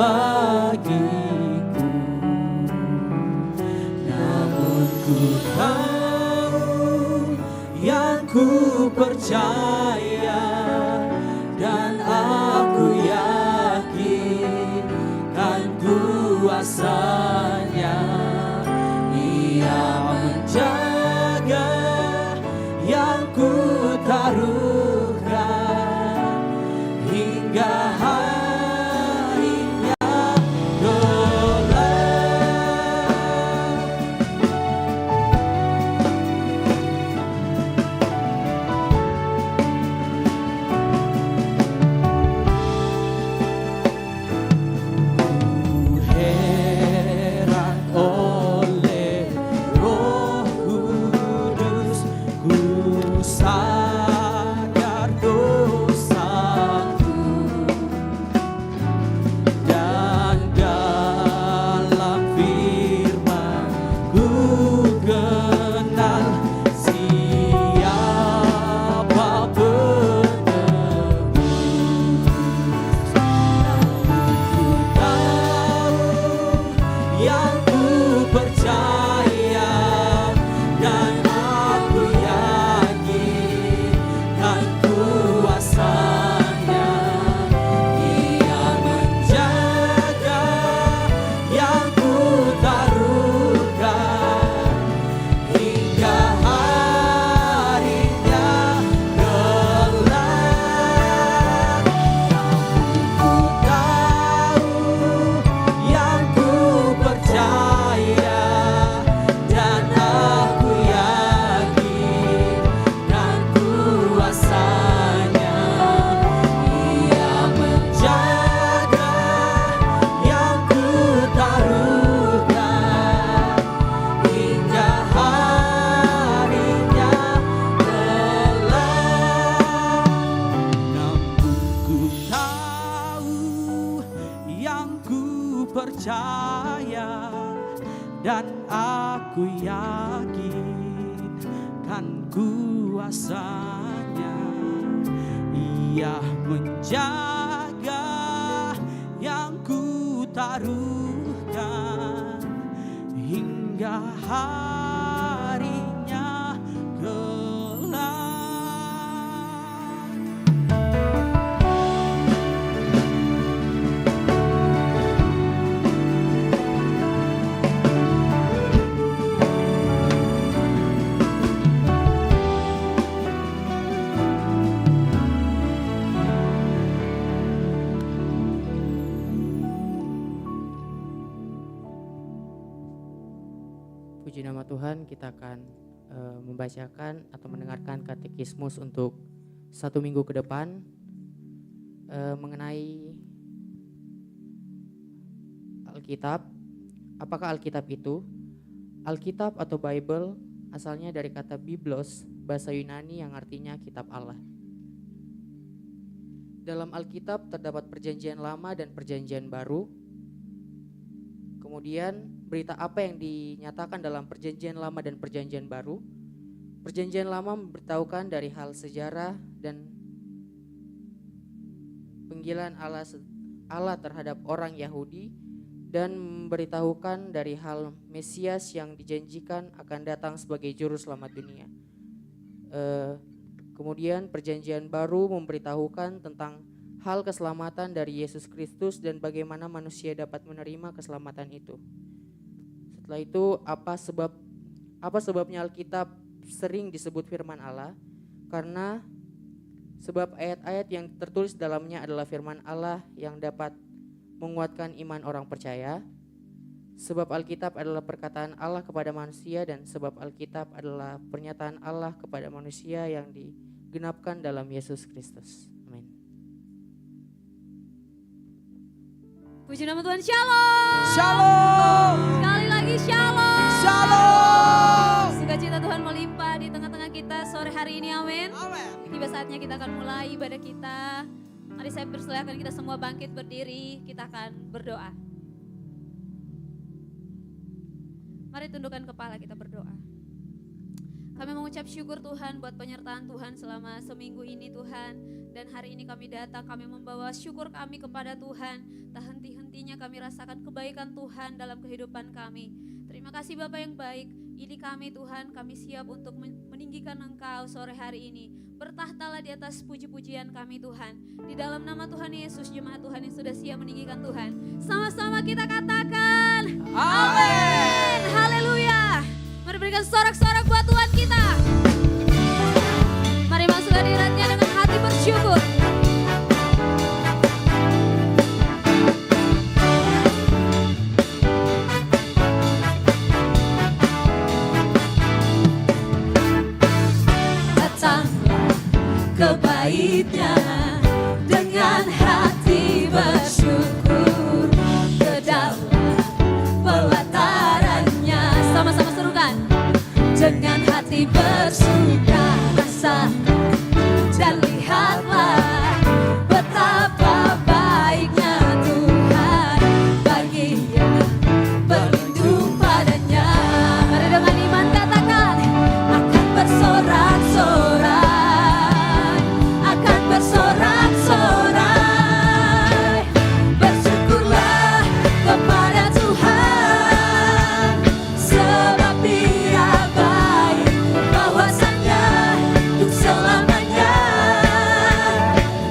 bagiku, namun ku tahu yang ku percaya dan aku yakin kan kuasanya. Ia menjaga yang ku taruhkan hingga harinya kelak. Ku heran oleh Roh Kudus, ku sadar dosaku, dan dalam firman ku kenal siapa penebus. Ku tahu yang ku percaya dan aku yakin kan kuasanya. Ia menjaga yang ku taruhkan hingga harinya kelak. Ku tahu yang ku percaya dan aku yakin kan kuasanya. Ia menjaga yang ku taruhkan hingga harinya kelak. Namun ku tahu yang ku percaya dan aku yakin kan kuasanya. Ia menjaga yang ku taruhkan hingga harinya kelak. Puji nama Tuhan, kita akan membacakan atau mendengarkan katekismus untuk 1 minggu ke depan mengenai Alkitab. Apakah Alkitab itu? Alkitab atau Bible asalnya dari kata Biblos, bahasa Yunani yang artinya kitab Allah. Dalam Alkitab terdapat perjanjian lama dan perjanjian baru. Kemudian berita apa yang dinyatakan dalam perjanjian lama dan perjanjian baru? Perjanjian lama memberitahukan dari hal sejarah dan panggilan Allah terhadap orang Yahudi dan memberitahukan dari hal Mesias yang dijanjikan akan datang sebagai juru selamat dunia. Kemudian perjanjian baru memberitahukan tentang hal keselamatan dari Yesus Kristus dan bagaimana manusia dapat menerima keselamatan itu. Setelah itu, apa sebabnya Alkitab sering disebut firman Allah? Karena sebab ayat-ayat yang tertulis dalamnya adalah firman Allah yang dapat menguatkan iman orang percaya. Sebab Alkitab adalah perkataan Allah kepada manusia dan sebab Alkitab adalah pernyataan Allah kepada manusia yang digenapkan dalam Yesus Kristus. Amin. Puji nama Tuhan, shalom. Shalom. Sekali lagi shalom. Shalom. Sukacita Tuhan melimpah di tengah-tengah kita sore hari ini, amin. Amin. Tiba saatnya kita akan mulai ibadah kita. Mari saya persilakan kita semua bangkit berdiri, kita akan berdoa. Mari tundukkan kepala, kita berdoa. Kami mengucap syukur Tuhan buat penyertaan Tuhan selama seminggu ini Tuhan. Dan hari ini kami datang, kami membawa syukur kami kepada Tuhan. Tak henti-henti henti-hentinya kami rasakan kebaikan Tuhan dalam kehidupan kami. Terima kasih Bapa yang baik. Ini kami Tuhan, kami siap untuk meninggikan Engkau sore hari ini. Bertahtalah di atas puji-pujian kami Tuhan. Di dalam nama Tuhan Yesus, jemaat Tuhan yang sudah siap meninggikan Tuhan. Sama-sama kita katakan amin. Haleluya. Mari berikan sorak-sorak buat Tuhan kita. Mari masuk hadiratnya dengan hati bersyukur. Ke baitnya dengan hati bersyukur, ke dalam pelatarannya. Sama-sama serukan. Dengan hati bersuka rasa dan lihatlah betapa baiknya Tuhan bagi yang berlindung padanya. Mari dengan iman katakan, Akan bersorak-sorai, bersorak-sorai, bersyukurlah kepada Tuhan, sebab Dia baik, bahwasanya untuk selamanya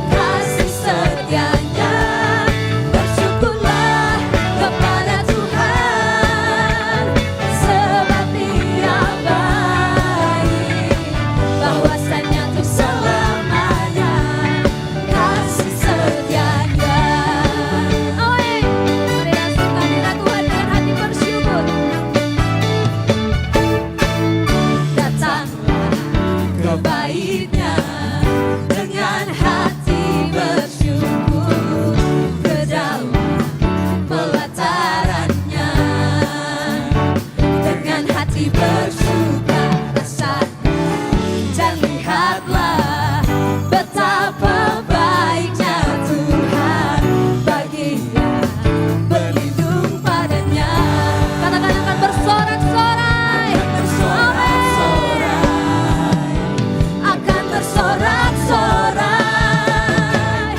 kasih setianya. Bersyukurlah kepada Tuhan, sebab Dia baik, bahwasanya untuk selamanya kasih setianya. amin. Mari masuk hadirat Tuhan dengan hati bersyukur. Datanglah ke baitnya dengan hati bersyukur, ke dalam pelatarannya dengan hati bersuka rasa, dan lihatlah betapa baiknya Tuhan bagi yang berlindung padanya. Katakan akan bersorak-sorai. Akan bersorak-sorai,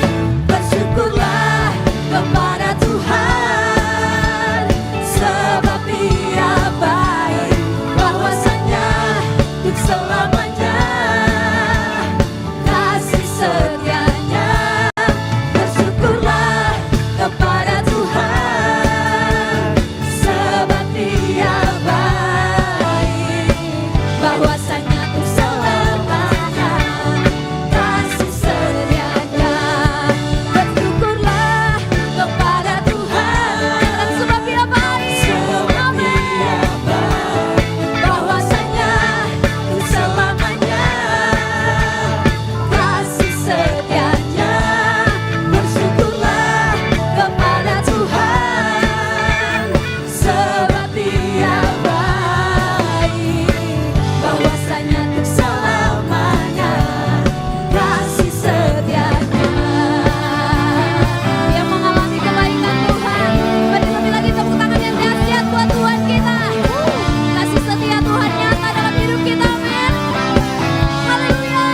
bersyukurlah kepada Tuhan, sebab Dia baik, bahwasanya untuk selamanya kasih setianya. Bersyukurlah kepada Tuhan, sebab Dia baik, bahwasanya untuk selamanya kasih setianya. Bersyukurlah kepada Tuhan, Sebab Dia baik. sebab Dia baik, bahwasanya untuk selamanya kasih setianya. Bersyukurlah kepada Tuhan, sebab Dia baik, bahwasanya untuk selamanya kasih setianya. Yang mengalami kebaikan Tuhan, beri lebih lagi tepuk tangan yang dahsyat buat Tuhan kita. Kasih setia Tuhan nyata dalam hidup kita, amin. Haleluya.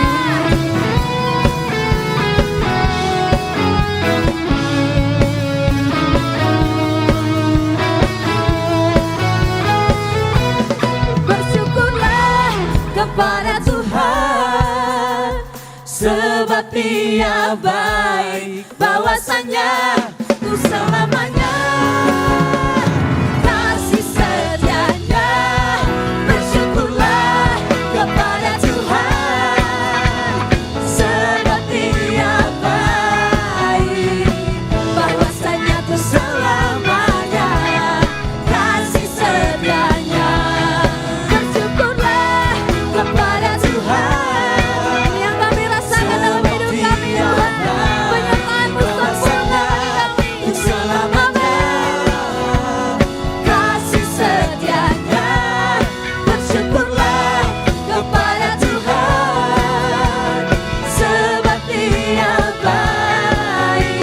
Bersyukurlah kepada Tuhan, sebab Dia baik, bahwasanya untuk selamanya kasih setianya. Bersyukurlah kepada Tuhan, sebab Dia baik, bahwasanya untuk selamanya kasih setianya. Bersyukurlah kepada Tuhan, Yang kami rasakan dalam hidup kami Tuhan, penyertaan-Mu sempurna bagi kami.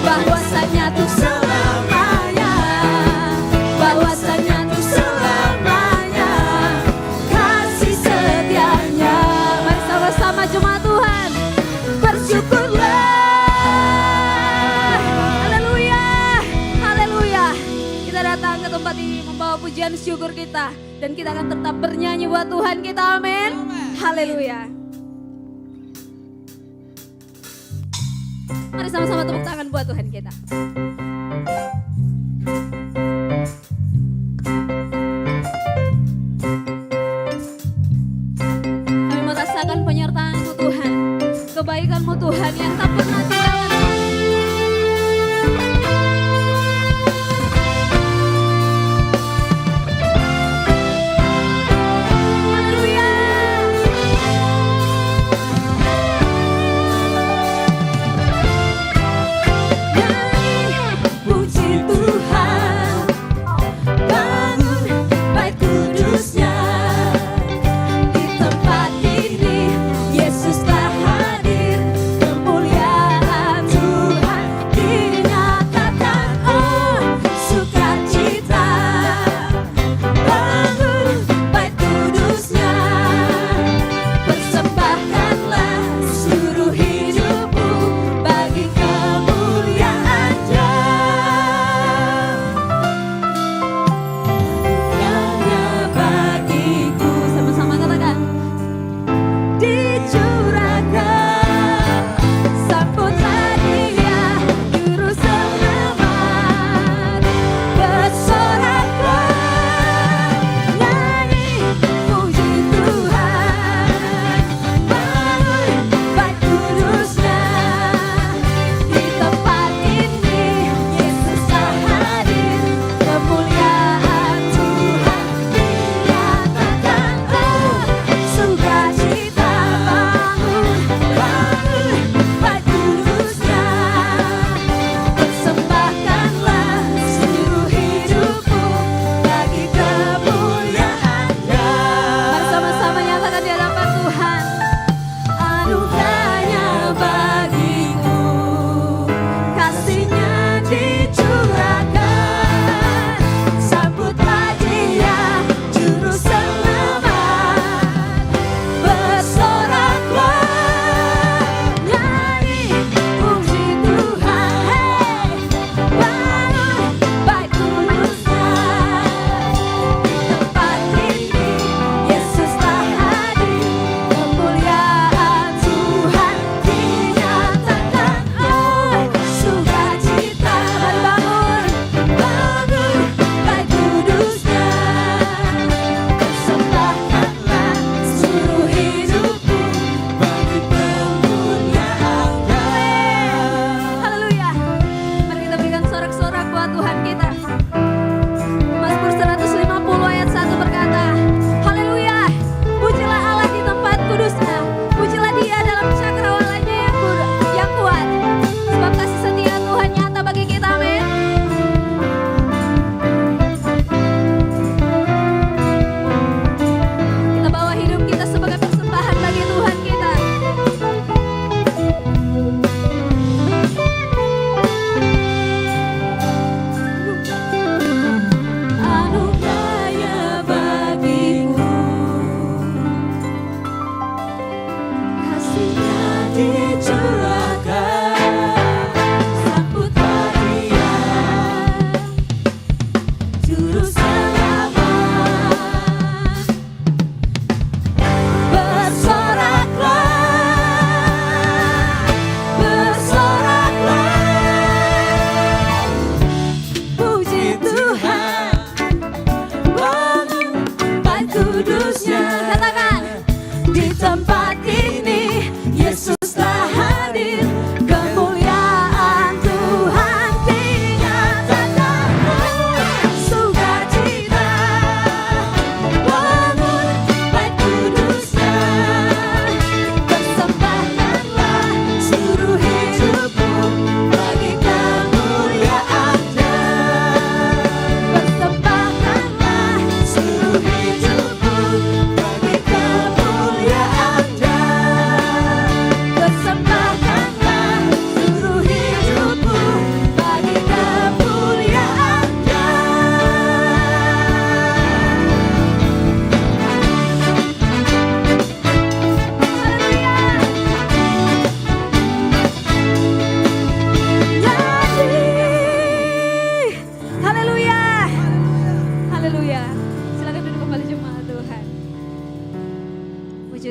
bahwasanya tuh selamanya, bahwasanya tuh selamanya. ke tempat ini membawa pujian syukur kita. Dan kita akan tetap bernyanyi buat Tuhan kita, amin. Haleluya. Mari sama-sama tepuk tangan buat Tuhan kita. Kami merasakan penyertaan-Mu Tuhan, kebaikan-Mu Tuhan yang tak pernah tinggalkan kami. Haleluya.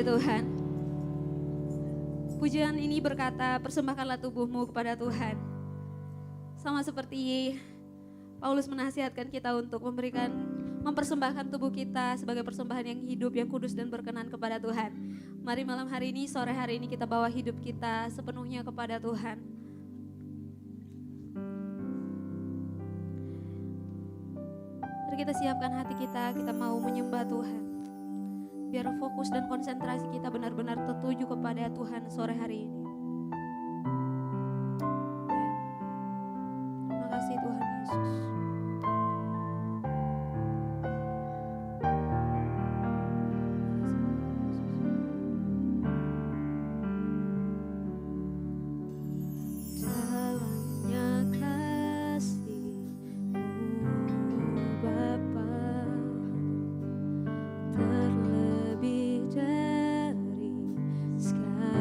Tuhan. Pujian ini berkata, persembahkanlah tubuhmu kepada Tuhan. Sama seperti Paulus menasihatkan kita untuk mempersembahkan tubuh kita sebagai persembahan yang hidup, yang kudus dan berkenan kepada Tuhan. Mari malam hari ini, sore hari ini kita bawa hidup kita sepenuhnya kepada Tuhan. Mari kita siapkan hati kita mau menyembah Tuhan. Biar fokus dan konsentrasi kita benar-benar tertuju kepada Tuhan sore hari ini. Terima kasih Tuhan Yesus. Dalamnya kasih-Mu Bapa, terlebih dari segala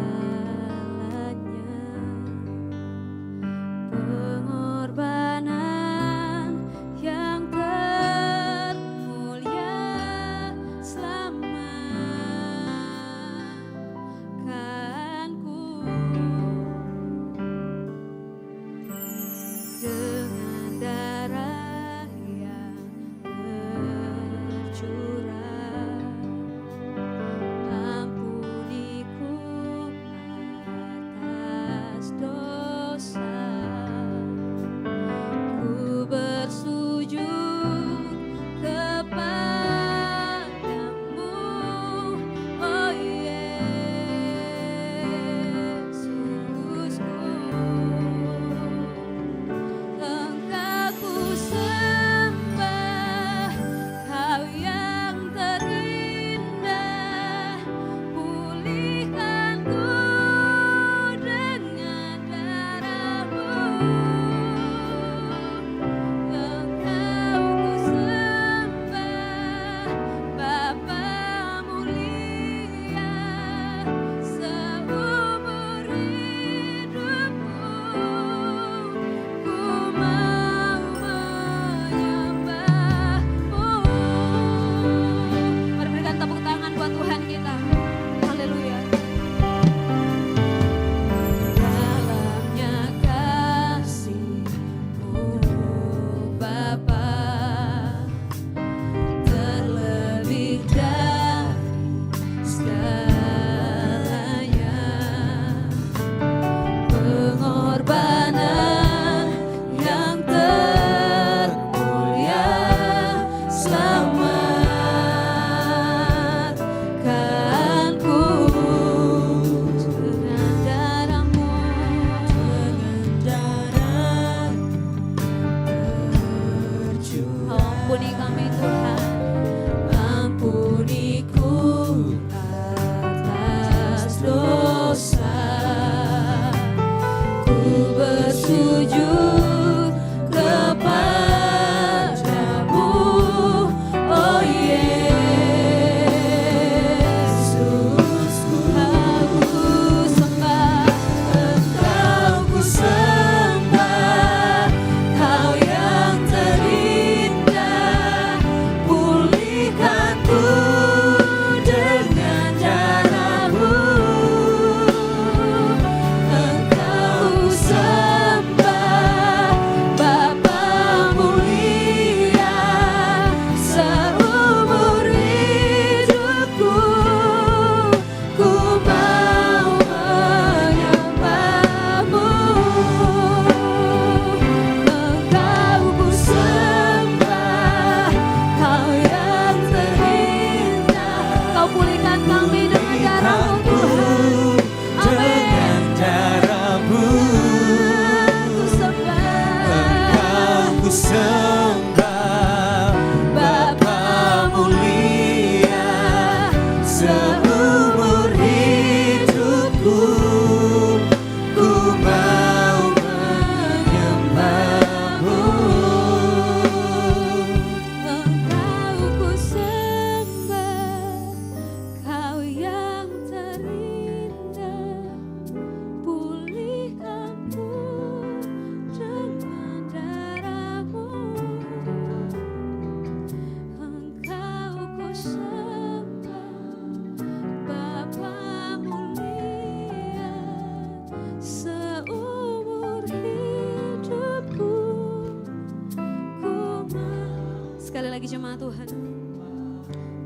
nama Tuhan.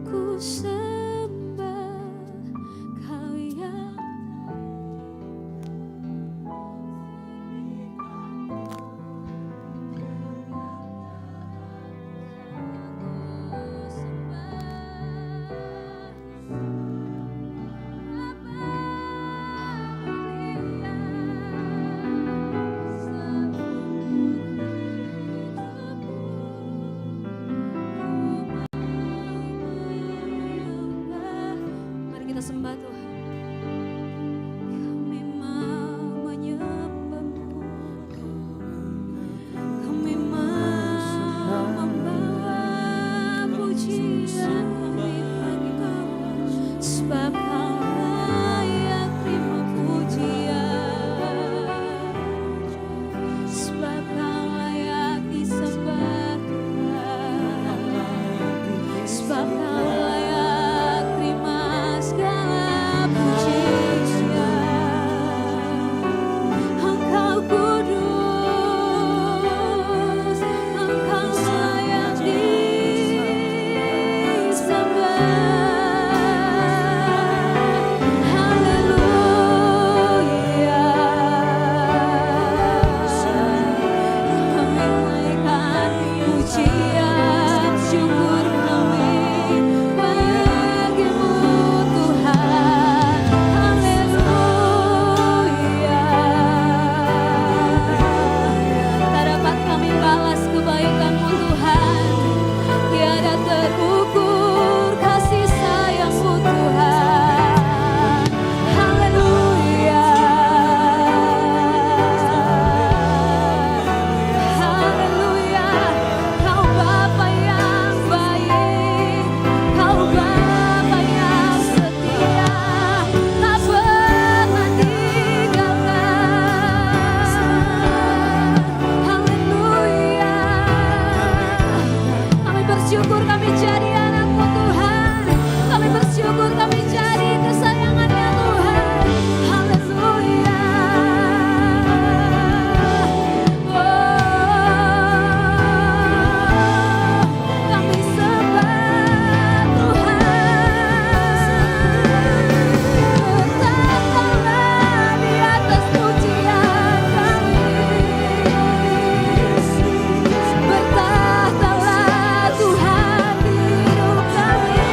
Ku sembah Kau yang mari kita sembah Tuhan. Kami mau menyembah-Mu, kami mau membawa pujian kami padamu, sebab Kau layak terima pujian, sebab Kau layak disembah, sebab Kau layak terima segala pujian. Engkau kudus, Engkau layak disembah. Haleluya. Kami naikkan pujian syukur kami bagi-Mu Tuhan. Haleluya. Tak dapat kami balas kebaikan-Mu Tuhan, tiada terukur kasih sayang-Mu Tuhan. Haleluya. Haleluya. Kau Bapa yang baik, Kau Bapa yang setia, tak pernah tinggalkan. Haleluya. Kami bersyukur kami jadi anak-Mu Tuhan, kami bersyukur kami jadi kesayangan-Nya Tuhan. Haleluya. Kami sembah Tuhan. Bertahtalah di atas pujian kami. Bertahtalah Tuhan di hidup kami.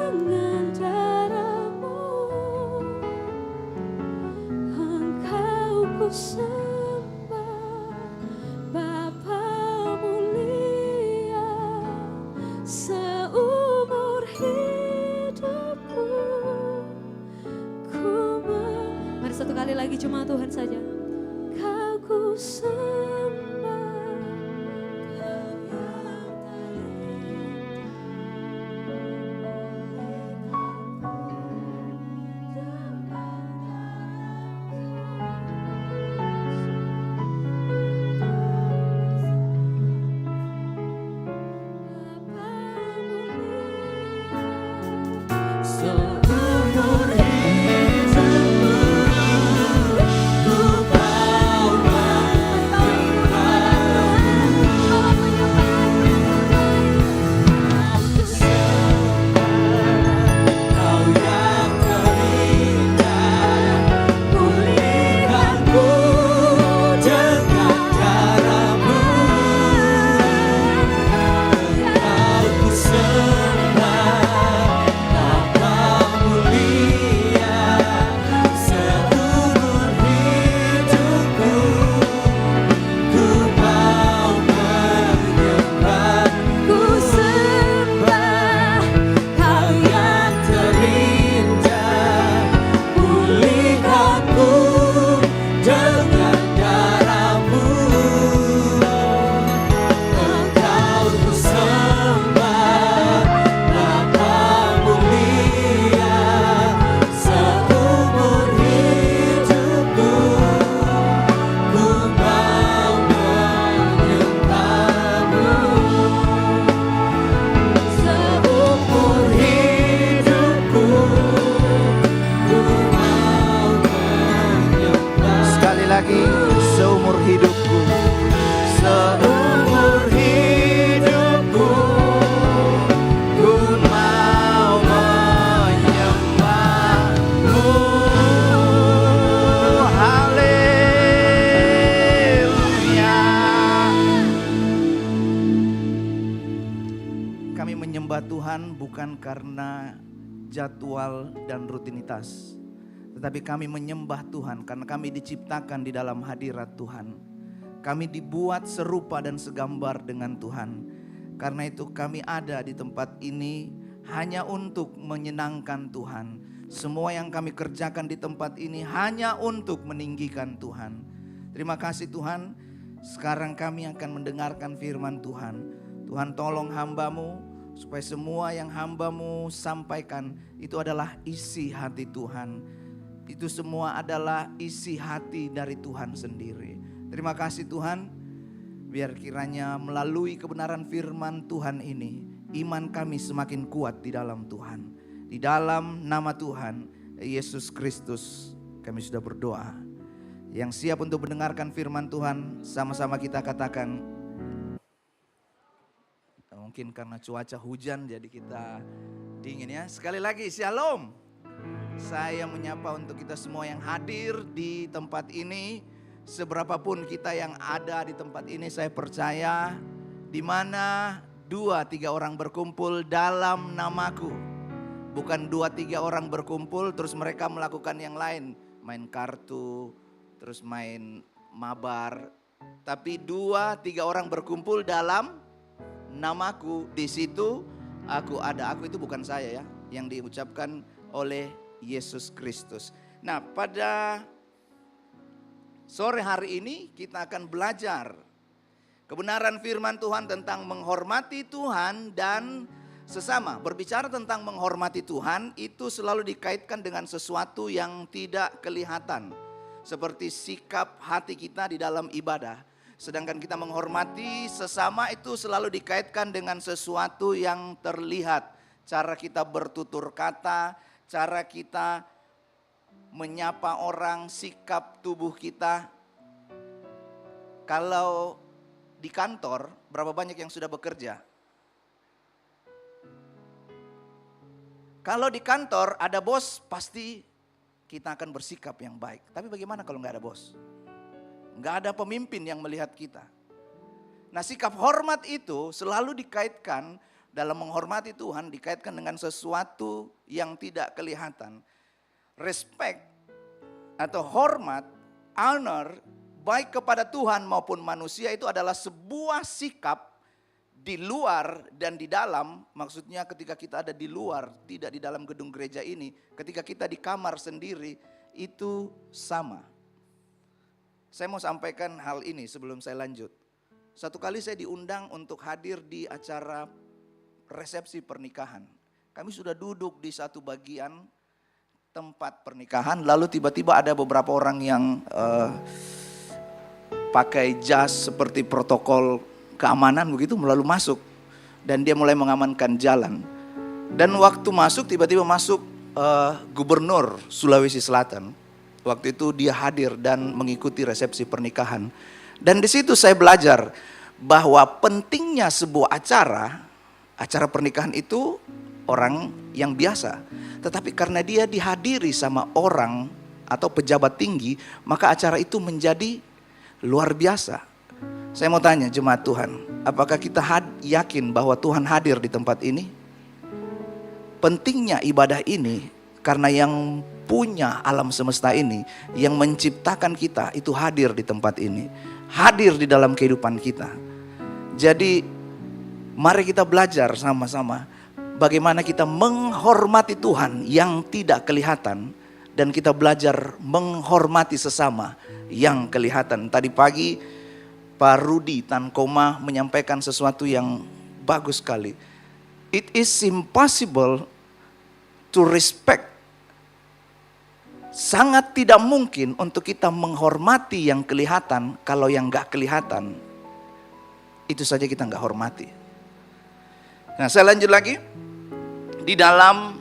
dengan darahmu. Engkau ku sembah, Bapa mulia, seumur hidupku. Mari satu kali lagi cuma Tuhan saja. Kau ku sembah, Seumur hidupku ku bawa Kau yang terindah, pulihkanku dengan darahmu. Engkau ku sembah, Bapa mulia, seumur hidupku ku mau menyembah. ku sembah, Kau yang Terindah, pulihkanku dengan darahmu. Engkau ku sembah, Bapa mulia, seumur hidupku ku mau menyembahmu. Seumur hidupku ku mau menyembah. Sekali lagi, seumur hidupku. Seumur hidupku ku mau menyembahmu. Haleluya. Kami menyembah Tuhan bukan karena jadwal dan rutinitas, tetapi kami menyembah Tuhan karena kami diciptakan di dalam hadirat Tuhan. Kami dibuat serupa dan segambar dengan Tuhan. Karena itu kami ada di tempat ini hanya untuk menyenangkan Tuhan. Semua yang kami kerjakan di tempat ini hanya untuk meninggikan Tuhan. Terima kasih Tuhan. Sekarang kami akan mendengarkan firman Tuhan. Tuhan tolong hamba-Mu supaya semua yang hamba-Mu sampaikan itu adalah isi hati Tuhan. Itu semua adalah isi hati dari Tuhan sendiri. Terima kasih Tuhan. Biar kiranya melalui kebenaran firman Tuhan ini, iman kami semakin kuat di dalam Tuhan. Di dalam nama Tuhan Yesus Kristus kami sudah berdoa. Yang siap untuk mendengarkan firman Tuhan, sama-sama kita katakan. Mungkin karena cuaca hujan jadi kita dingin ya. Sekali lagi shalom. Saya menyapa untuk kita semua yang hadir di tempat ini. Seberapapun kita yang ada di tempat ini, saya percaya di mana 2-3 orang berkumpul dalam namaku. Bukan 2-3 orang berkumpul terus mereka melakukan yang lain. Main kartu, terus main mabar. Tapi 2-3 orang berkumpul dalam namaku. Di situ aku ada. Aku itu bukan saya ya, yang diucapkan oleh Yesus Kristus. Nah, pada sore hari ini kita akan belajar kebenaran firman Tuhan tentang menghormati Tuhan dan sesama. Berbicara tentang menghormati Tuhan itu selalu dikaitkan dengan sesuatu yang tidak kelihatan. Seperti sikap hati kita di dalam ibadah. Sedangkan kita menghormati sesama itu selalu dikaitkan dengan sesuatu yang terlihat. Cara kita bertutur kata, cara kita menyapa orang, sikap tubuh kita. Kalau di kantor, berapa banyak yang sudah bekerja? Kalau di kantor ada bos, pasti kita akan bersikap yang baik. Tapi bagaimana kalau nggak ada bos? Nggak ada pemimpin yang melihat kita. Nah, sikap hormat itu selalu dikaitkan dalam menghormati Tuhan dikaitkan dengan sesuatu yang tidak kelihatan. Respect atau hormat, honor, baik kepada Tuhan maupun manusia itu adalah sebuah sikap di luar dan di dalam. Maksudnya ketika kita ada di luar, tidak di dalam gedung gereja ini, ketika kita di kamar sendiri, itu sama. Saya mau sampaikan hal ini sebelum saya lanjut. Satu kali saya diundang untuk hadir di acara resepsi pernikahan. Kami sudah duduk di satu bagian tempat pernikahan, lalu tiba-tiba ada beberapa orang yang pakai jas seperti protokol keamanan begitu lalu masuk. Dan dia mulai mengamankan jalan. Dan waktu masuk tiba-tiba masuk Gubernur Sulawesi Selatan. Waktu itu dia hadir dan mengikuti resepsi pernikahan. Dan di situ saya belajar bahwa pentingnya sebuah acara pernikahan itu orang yang biasa. Tetapi karena dia dihadiri sama orang atau pejabat tinggi, maka acara itu menjadi luar biasa. Saya mau tanya jemaat Tuhan, apakah kita yakin bahwa Tuhan hadir di tempat ini? Pentingnya ibadah ini karena yang punya alam semesta ini, yang menciptakan kita itu hadir di tempat ini. Hadir di dalam kehidupan kita. Jadi mari kita belajar sama-sama bagaimana kita menghormati Tuhan yang tidak kelihatan. Dan kita belajar menghormati sesama yang kelihatan. Tadi pagi Pak Rudi Tankoma menyampaikan sesuatu yang bagus sekali. It is impossible to respect. Sangat tidak mungkin untuk kita menghormati yang kelihatan kalau yang gak kelihatan itu saja kita gak hormati. Nah, saya lanjut lagi. Di dalam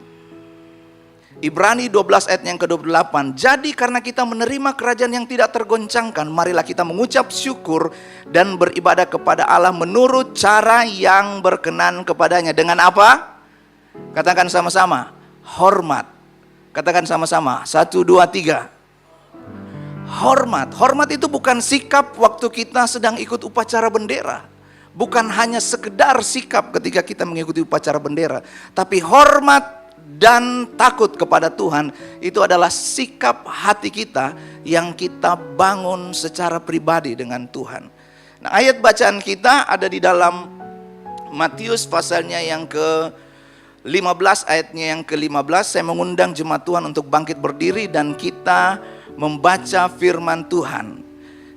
Ibrani 12 ayat yang ke-28. Jadi karena kita menerima kerajaan yang tidak tergoncangkan, marilah kita mengucap syukur dan beribadah kepada Allah menurut cara yang berkenan kepadanya. Dengan apa? Katakan sama-sama, hormat. Katakan sama-sama, 1, 2, 3. Hormat. Hormat itu bukan sikap waktu kita sedang ikut upacara bendera. Bukan hanya sekedar sikap ketika kita mengikuti upacara bendera. Tapi hormat dan takut kepada Tuhan itu adalah sikap hati kita yang kita bangun secara pribadi dengan Tuhan. Nah, ayat bacaan kita ada di dalam Matius pasalnya yang ke-15 ayatnya yang ke-15. Saya mengundang jemaat Tuhan untuk bangkit berdiri dan kita membaca firman Tuhan.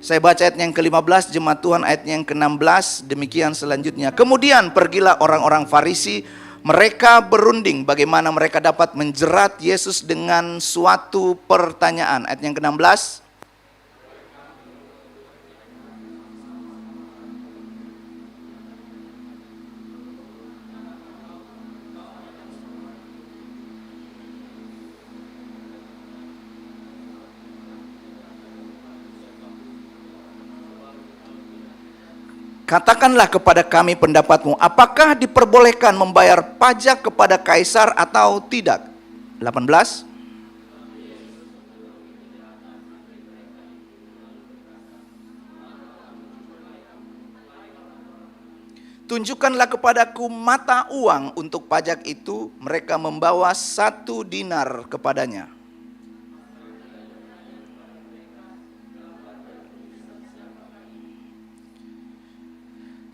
Saya baca ayat yang ke-15, jemaat Tuhan ayat yang ke-16, demikian selanjutnya. Kemudian pergilah orang-orang Farisi, mereka berunding bagaimana mereka dapat menjerat Yesus dengan suatu pertanyaan. Ayat yang ke-16. Katakanlah kepada kami pendapatmu, apakah diperbolehkan membayar pajak kepada kaisar atau tidak? 18. Tunjukkanlah kepadaku mata uang untuk pajak itu. Mereka membawa 1 dinar kepadanya.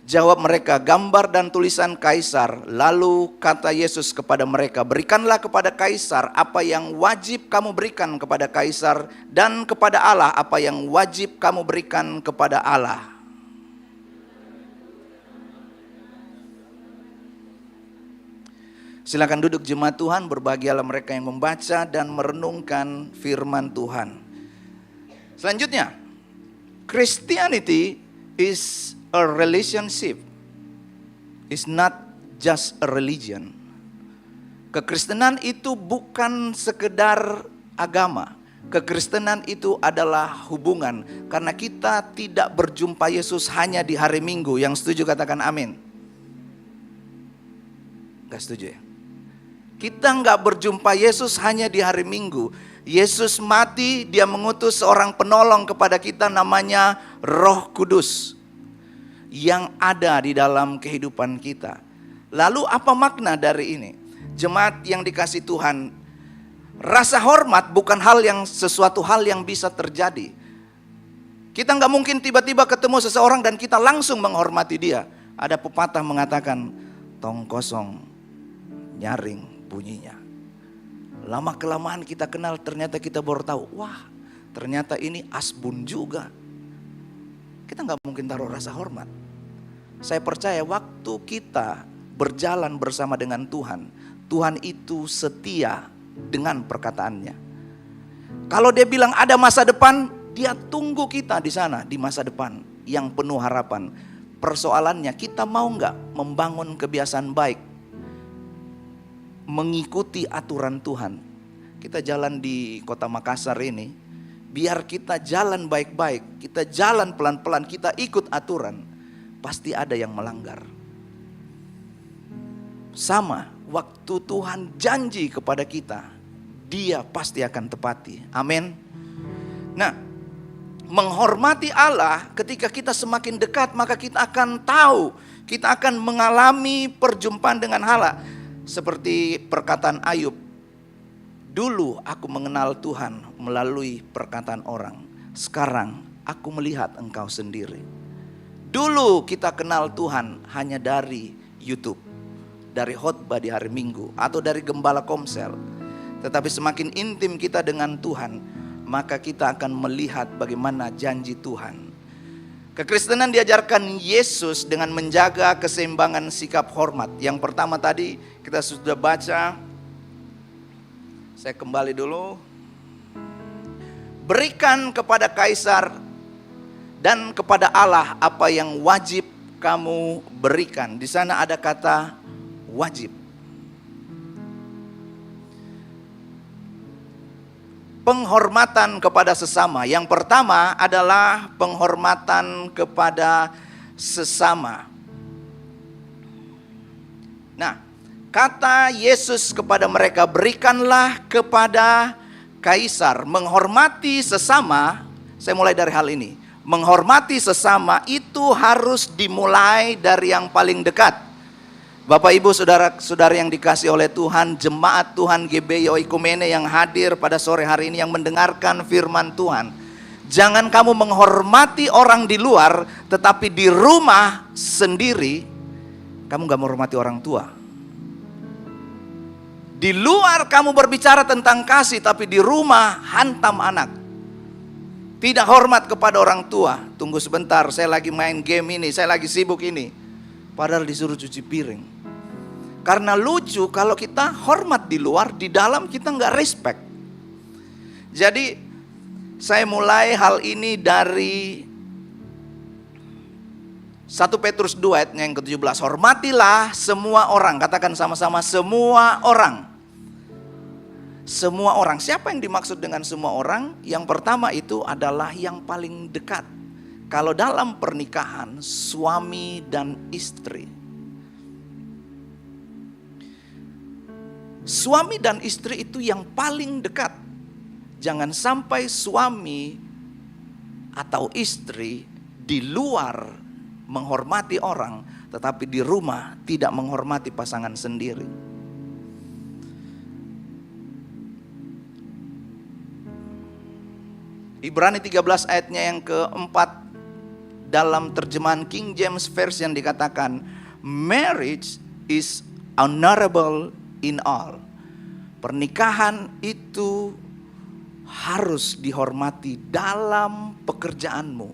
Jawab mereka, gambar dan tulisan kaisar. Lalu kata Yesus kepada mereka, berikanlah kepada kaisar apa yang wajib kamu berikan kepada kaisar, dan kepada Allah apa yang wajib kamu berikan kepada Allah. Silakan duduk jemaat Tuhan, berbahagialah mereka yang membaca dan merenungkan firman Tuhan. Selanjutnya, Christianity is a relationship, is not just a religion. Kekristenan itu bukan sekedar agama. Kekristenan itu adalah hubungan. Karena kita tidak berjumpa Yesus hanya di hari Minggu. Yang setuju katakan amin. Gak setuju ya? Kita gak berjumpa Yesus hanya di hari Minggu. Yesus mati, dia mengutus seorang penolong kepada kita namanya Roh Kudus yang ada di dalam kehidupan kita. Lalu apa makna dari ini? Jemaat yang dikasih Tuhan, rasa hormat bukan sesuatu hal yang bisa terjadi. Kita nggak mungkin tiba-tiba ketemu seseorang dan kita langsung menghormati dia. Ada pepatah mengatakan, tong kosong nyaring bunyinya. Lama kelamaan kita kenal, ternyata kita baru tahu, wah ternyata ini asbun juga. Kita nggak mungkin taruh rasa hormat. Saya percaya waktu kita berjalan bersama dengan Tuhan, Tuhan itu setia dengan perkataannya. Kalau dia bilang ada masa depan, dia tunggu kita di sana, di masa depan yang penuh harapan. Persoalannya kita mau nggak membangun kebiasaan baik, mengikuti aturan Tuhan. Kita jalan di kota Makassar ini, biar kita jalan baik-baik, kita jalan pelan-pelan, kita ikut aturan, pasti ada yang melanggar. Sama, waktu Tuhan janji kepada kita, Dia pasti akan tepati. Amin. Nah, menghormati Allah, ketika kita semakin dekat, maka kita akan tahu, kita akan mengalami perjumpaan dengan Allah. Seperti perkataan Ayub, dulu aku mengenal Tuhan melalui perkataan orang, sekarang aku melihat Engkau sendiri. Dulu kita kenal Tuhan hanya dari YouTube, dari khotbah di hari Minggu, atau dari gembala komsel. Tetapi semakin intim kita dengan Tuhan, maka kita akan melihat bagaimana janji Tuhan. Kekristenan diajarkan Yesus dengan menjaga keseimbangan sikap hormat. Yang pertama tadi kita sudah baca. Saya kembali dulu. Berikan kepada kaisar dan kepada Allah apa yang wajib kamu berikan. Di sana ada kata wajib. Penghormatan kepada sesama. Yang pertama adalah penghormatan kepada sesama. Nah, kata Yesus kepada mereka, berikanlah kepada kaisar. Menghormati sesama, saya mulai dari hal ini. Menghormati sesama itu harus dimulai dari yang paling dekat. Bapak Ibu saudara-saudara yang dikasih oleh Tuhan, jemaat Tuhan GBI Oikumene yang hadir pada sore hari ini, yang mendengarkan firman Tuhan. Jangan kamu menghormati orang di luar, tetapi di rumah sendiri kamu gak menghormati orang tua. Di luar kamu berbicara tentang kasih, tapi di rumah hantam anak. Tidak hormat kepada orang tua. Tunggu sebentar, saya lagi main game ini, saya lagi sibuk ini. Padahal disuruh cuci piring. Karena lucu kalau kita hormat di luar, di dalam kita nggak respect. Jadi saya mulai hal ini dari 1 Petrus 2 ayat yang ke-17. Hormatilah semua orang, katakan sama-sama, semua orang. Semua orang, siapa yang dimaksud dengan semua orang? Yang pertama itu adalah yang paling dekat. Kalau dalam pernikahan, suami dan istri. Suami dan istri itu yang paling dekat. Jangan sampai suami atau istri di luar menghormati orang, tetapi di rumah tidak menghormati pasangan sendiri. Ibrani 13 ayatnya yang keempat, dalam terjemahan King James Version dikatakan, marriage is honorable in all. Pernikahan itu harus dihormati dalam pekerjaanmu,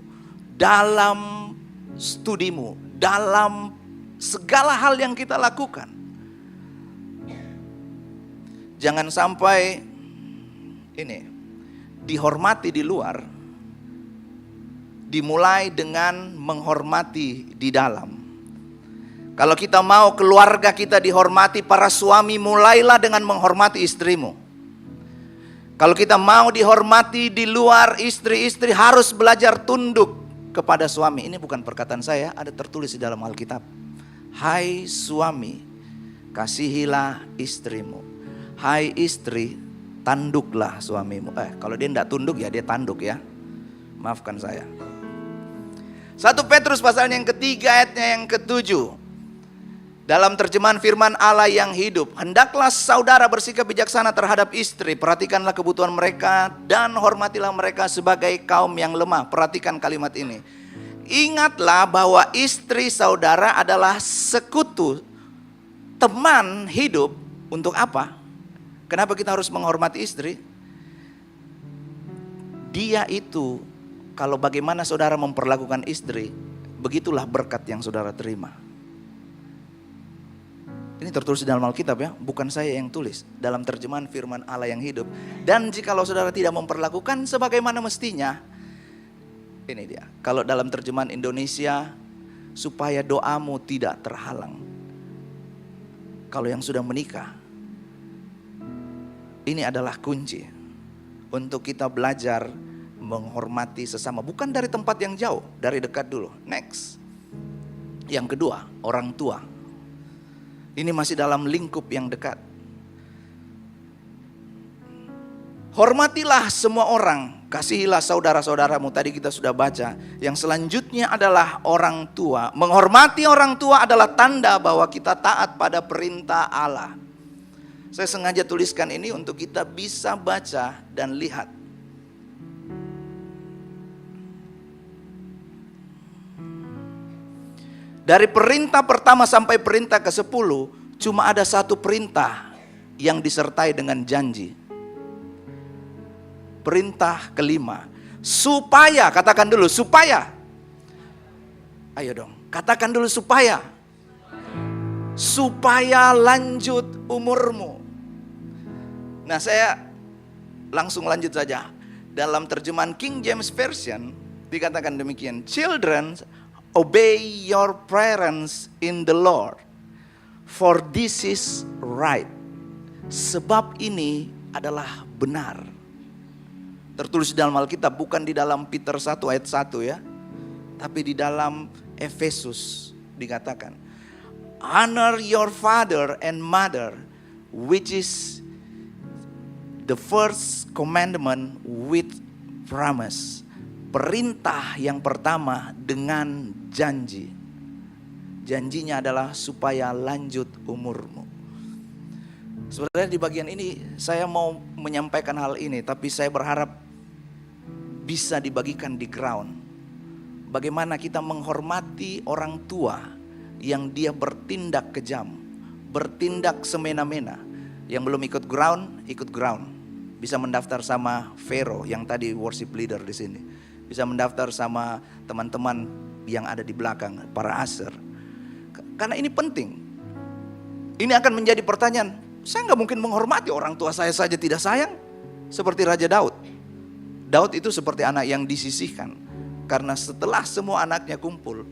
dalam studimu, dalam segala hal yang kita lakukan. Jangan sampai ini dihormati di luar, dimulai dengan menghormati di dalam. Kalau kita mau keluarga kita dihormati, para suami mulailah dengan menghormati istrimu. Kalau kita mau dihormati di luar, istri-istri harus belajar tunduk kepada suami. Ini bukan perkataan saya, ada tertulis di dalam Alkitab. Hai suami, kasihilah istrimu. Hai istri, tanduklah suamimu. Kalau dia tidak tunduk ya dia tanduk ya. Maafkan saya. 1 Petrus pasal yang ketiga ayatnya yang ke-7. Dalam terjemahan firman Allah yang hidup, hendaklah saudara bersikap bijaksana terhadap istri, perhatikanlah kebutuhan mereka dan hormatilah mereka sebagai kaum yang lemah. Perhatikan kalimat ini. Ingatlah bahwa istri saudara adalah sekutu, teman hidup. Untuk apa? Kenapa kita harus menghormati istri? Dia itu, kalau bagaimana saudara memperlakukan istri, begitulah berkat yang saudara terima. Ini tertulis di dalam Alkitab ya, bukan saya yang tulis. Dalam terjemahan firman Allah yang hidup. Dan jikalau saudara tidak memperlakukan sebagaimana mestinya, ini dia. Kalau dalam terjemahan Indonesia, supaya doamu tidak terhalang. Kalau yang sudah menikah, ini adalah kunci untuk kita belajar menghormati sesama. Bukan dari tempat yang jauh, dari dekat dulu. Next. Yang kedua, orang tua. Ini masih dalam lingkup yang dekat. Hormatilah semua orang, kasihilah saudara-saudaramu. Tadi kita sudah baca. Yang selanjutnya adalah orang tua. Menghormati orang tua adalah tanda bahwa kita taat pada perintah Allah. Saya sengaja tuliskan ini untuk kita bisa baca dan lihat. Dari perintah pertama sampai perintah ke-10, cuma ada satu perintah yang disertai dengan janji. Perintah kelima, supaya, katakan dulu supaya. Ayo dong, katakan dulu supaya. Supaya lanjut umurmu. Nah, saya langsung lanjut saja. Dalam terjemahan King James Version dikatakan demikian, children, obey your parents in the Lord, for this is right. Sebab ini adalah benar. Tertulis di dalam Alkitab, bukan di dalam Peter 1 ayat 1 ya. Tapi di dalam Efesus dikatakan, honor your father and mother, which is the first commandment with promise. Perintah yang pertama dengan janji. Janjinya adalah supaya lanjut umurmu. Sebenarnya di bagian ini saya mau menyampaikan hal ini, tapi saya berharap bisa dibagikan di ground. Bagaimana kita menghormati orang tua yang dia bertindak kejam, bertindak semena-mena. Yang belum ikut ground, ikut ground. Bisa mendaftar sama Vero yang tadi worship leader di sini. Bisa mendaftar sama teman-teman yang ada di belakang, para aser. Karena ini penting. Ini akan menjadi pertanyaan, saya nggak mungkin menghormati orang tua saya saja tidak sayang. Seperti Raja Daud. Daud itu seperti anak yang disisihkan. Karena setelah semua anaknya kumpul,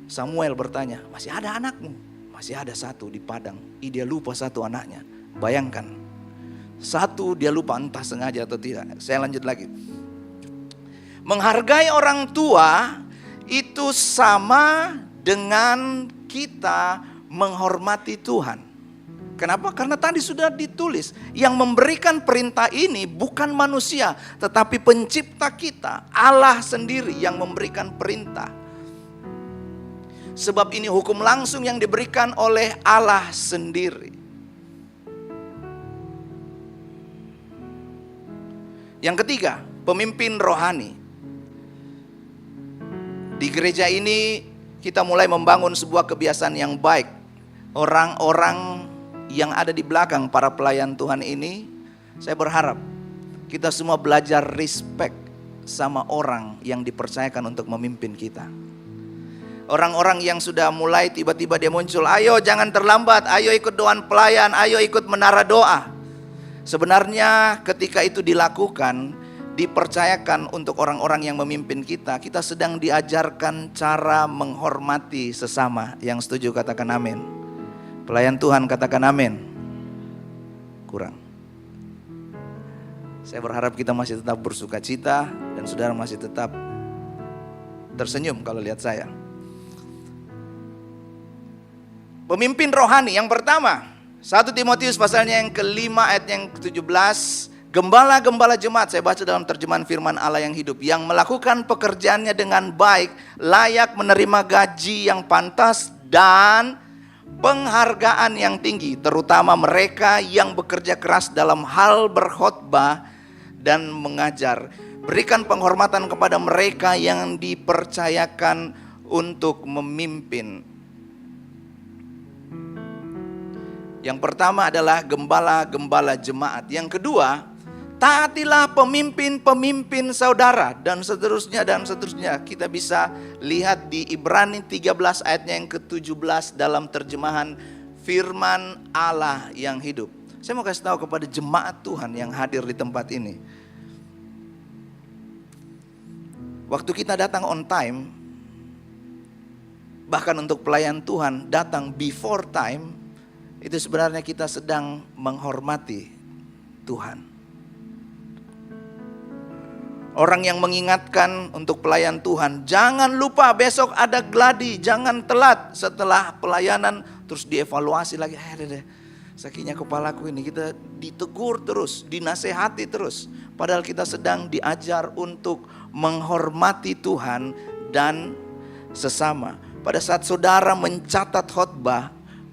Samuel bertanya, masih ada anakmu? Masih ada satu di padang. Dia lupa satu anaknya. Bayangkan, satu dia lupa entah sengaja atau tidak. Saya lanjut lagi. Menghargai orang tua itu sama dengan kita menghormati Tuhan. Kenapa? Karena tadi sudah ditulis, yang memberikan perintah ini bukan manusia, tetapi pencipta kita, Allah sendiri yang memberikan perintah. Sebab ini hukum langsung yang diberikan oleh Allah sendiri. Yang ketiga, pemimpin rohani. Di gereja ini kita mulai membangun sebuah kebiasaan yang baik. Orang-orang yang ada di belakang para pelayan Tuhan ini, saya berharap kita semua belajar respect sama orang yang dipercayakan untuk memimpin kita. Orang-orang yang sudah mulai tiba-tiba dia muncul, ayo jangan terlambat, ayo ikut doa pelayan, ayo ikut menara doa. Sebenarnya ketika itu dilakukan, dipercayakan untuk orang-orang yang memimpin kita, kita sedang diajarkan cara menghormati sesama. Yang setuju katakan amin. Pelayan Tuhan katakan amin. Kurang. Saya berharap kita masih tetap bersuka cita dan saudara masih tetap tersenyum kalau lihat saya. Pemimpin rohani yang pertama, 1 Timotius pasalnya yang kelima ayat yang ke-17. Gembala-gembala jemaat, saya baca dalam terjemahan firman Allah yang hidup, yang melakukan pekerjaannya dengan baik, layak menerima gaji yang pantas dan penghargaan yang tinggi, terutama mereka yang bekerja keras dalam hal berkhotbah dan mengajar. Berikan penghormatan kepada mereka yang dipercayakan untuk memimpin. Yang pertama adalah gembala-gembala jemaat. Yang kedua, taatilah pemimpin-pemimpin saudara, dan seterusnya dan seterusnya. Kita bisa lihat di Ibrani 13 ayatnya yang ke-17 dalam terjemahan firman Allah yang hidup. Saya mau kasih tahu kepada jemaat Tuhan yang hadir di tempat ini. Waktu kita datang on time, bahkan untuk pelayan Tuhan datang before time, itu sebenarnya kita sedang menghormati Tuhan. Orang yang mengingatkan untuk pelayan Tuhan, jangan lupa besok ada gladi, jangan telat. Setelah pelayanan terus dievaluasi lagi, sakinya kepalaku ini, kita ditegur terus, dinasehati terus. Padahal kita sedang diajar untuk menghormati Tuhan dan sesama. Pada saat saudara mencatat khotbah,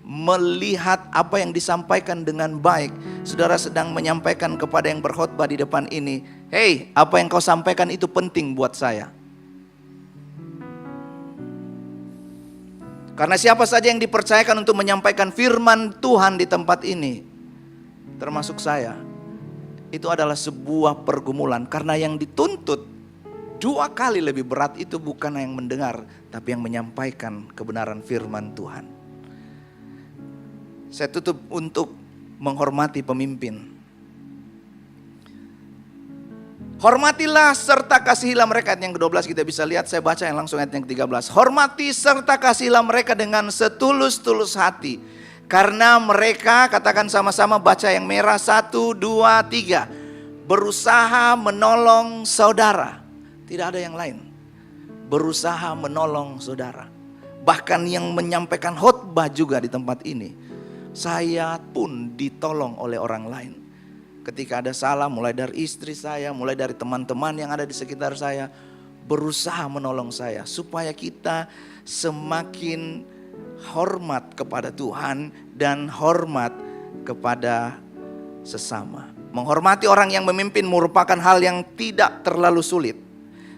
melihat apa yang disampaikan dengan baik, saudara sedang menyampaikan kepada yang berkhotbah di depan ini, hey, apa yang kau sampaikan itu penting buat saya. Karena siapa saja yang dipercayakan untuk menyampaikan firman Tuhan di tempat ini, termasuk saya, itu adalah sebuah pergumulan. Karena yang dituntut 2 kali lebih berat itu bukan yang mendengar, tapi yang menyampaikan kebenaran firman Tuhan. Saya tutup untuk menghormati pemimpin. Hormatilah serta kasihilah mereka. Ayat yang ke-12 kita bisa lihat, saya baca yang langsung ayat yang ke-13. Hormati serta kasihilah mereka dengan setulus-tulus hati. Karena mereka, katakan sama-sama, baca yang merah, 1, 2, 3. Berusaha menolong saudara. Tidak ada yang lain. Berusaha menolong saudara. Bahkan yang menyampaikan khotbah juga di tempat ini, saya pun ditolong oleh orang lain. Ketika ada salah, mulai dari istri saya, mulai dari teman-teman yang ada di sekitar saya, berusaha menolong saya. Supaya kita semakin hormat kepada Tuhan dan hormat kepada sesama. Menghormati orang yang memimpin merupakan hal yang tidak terlalu sulit.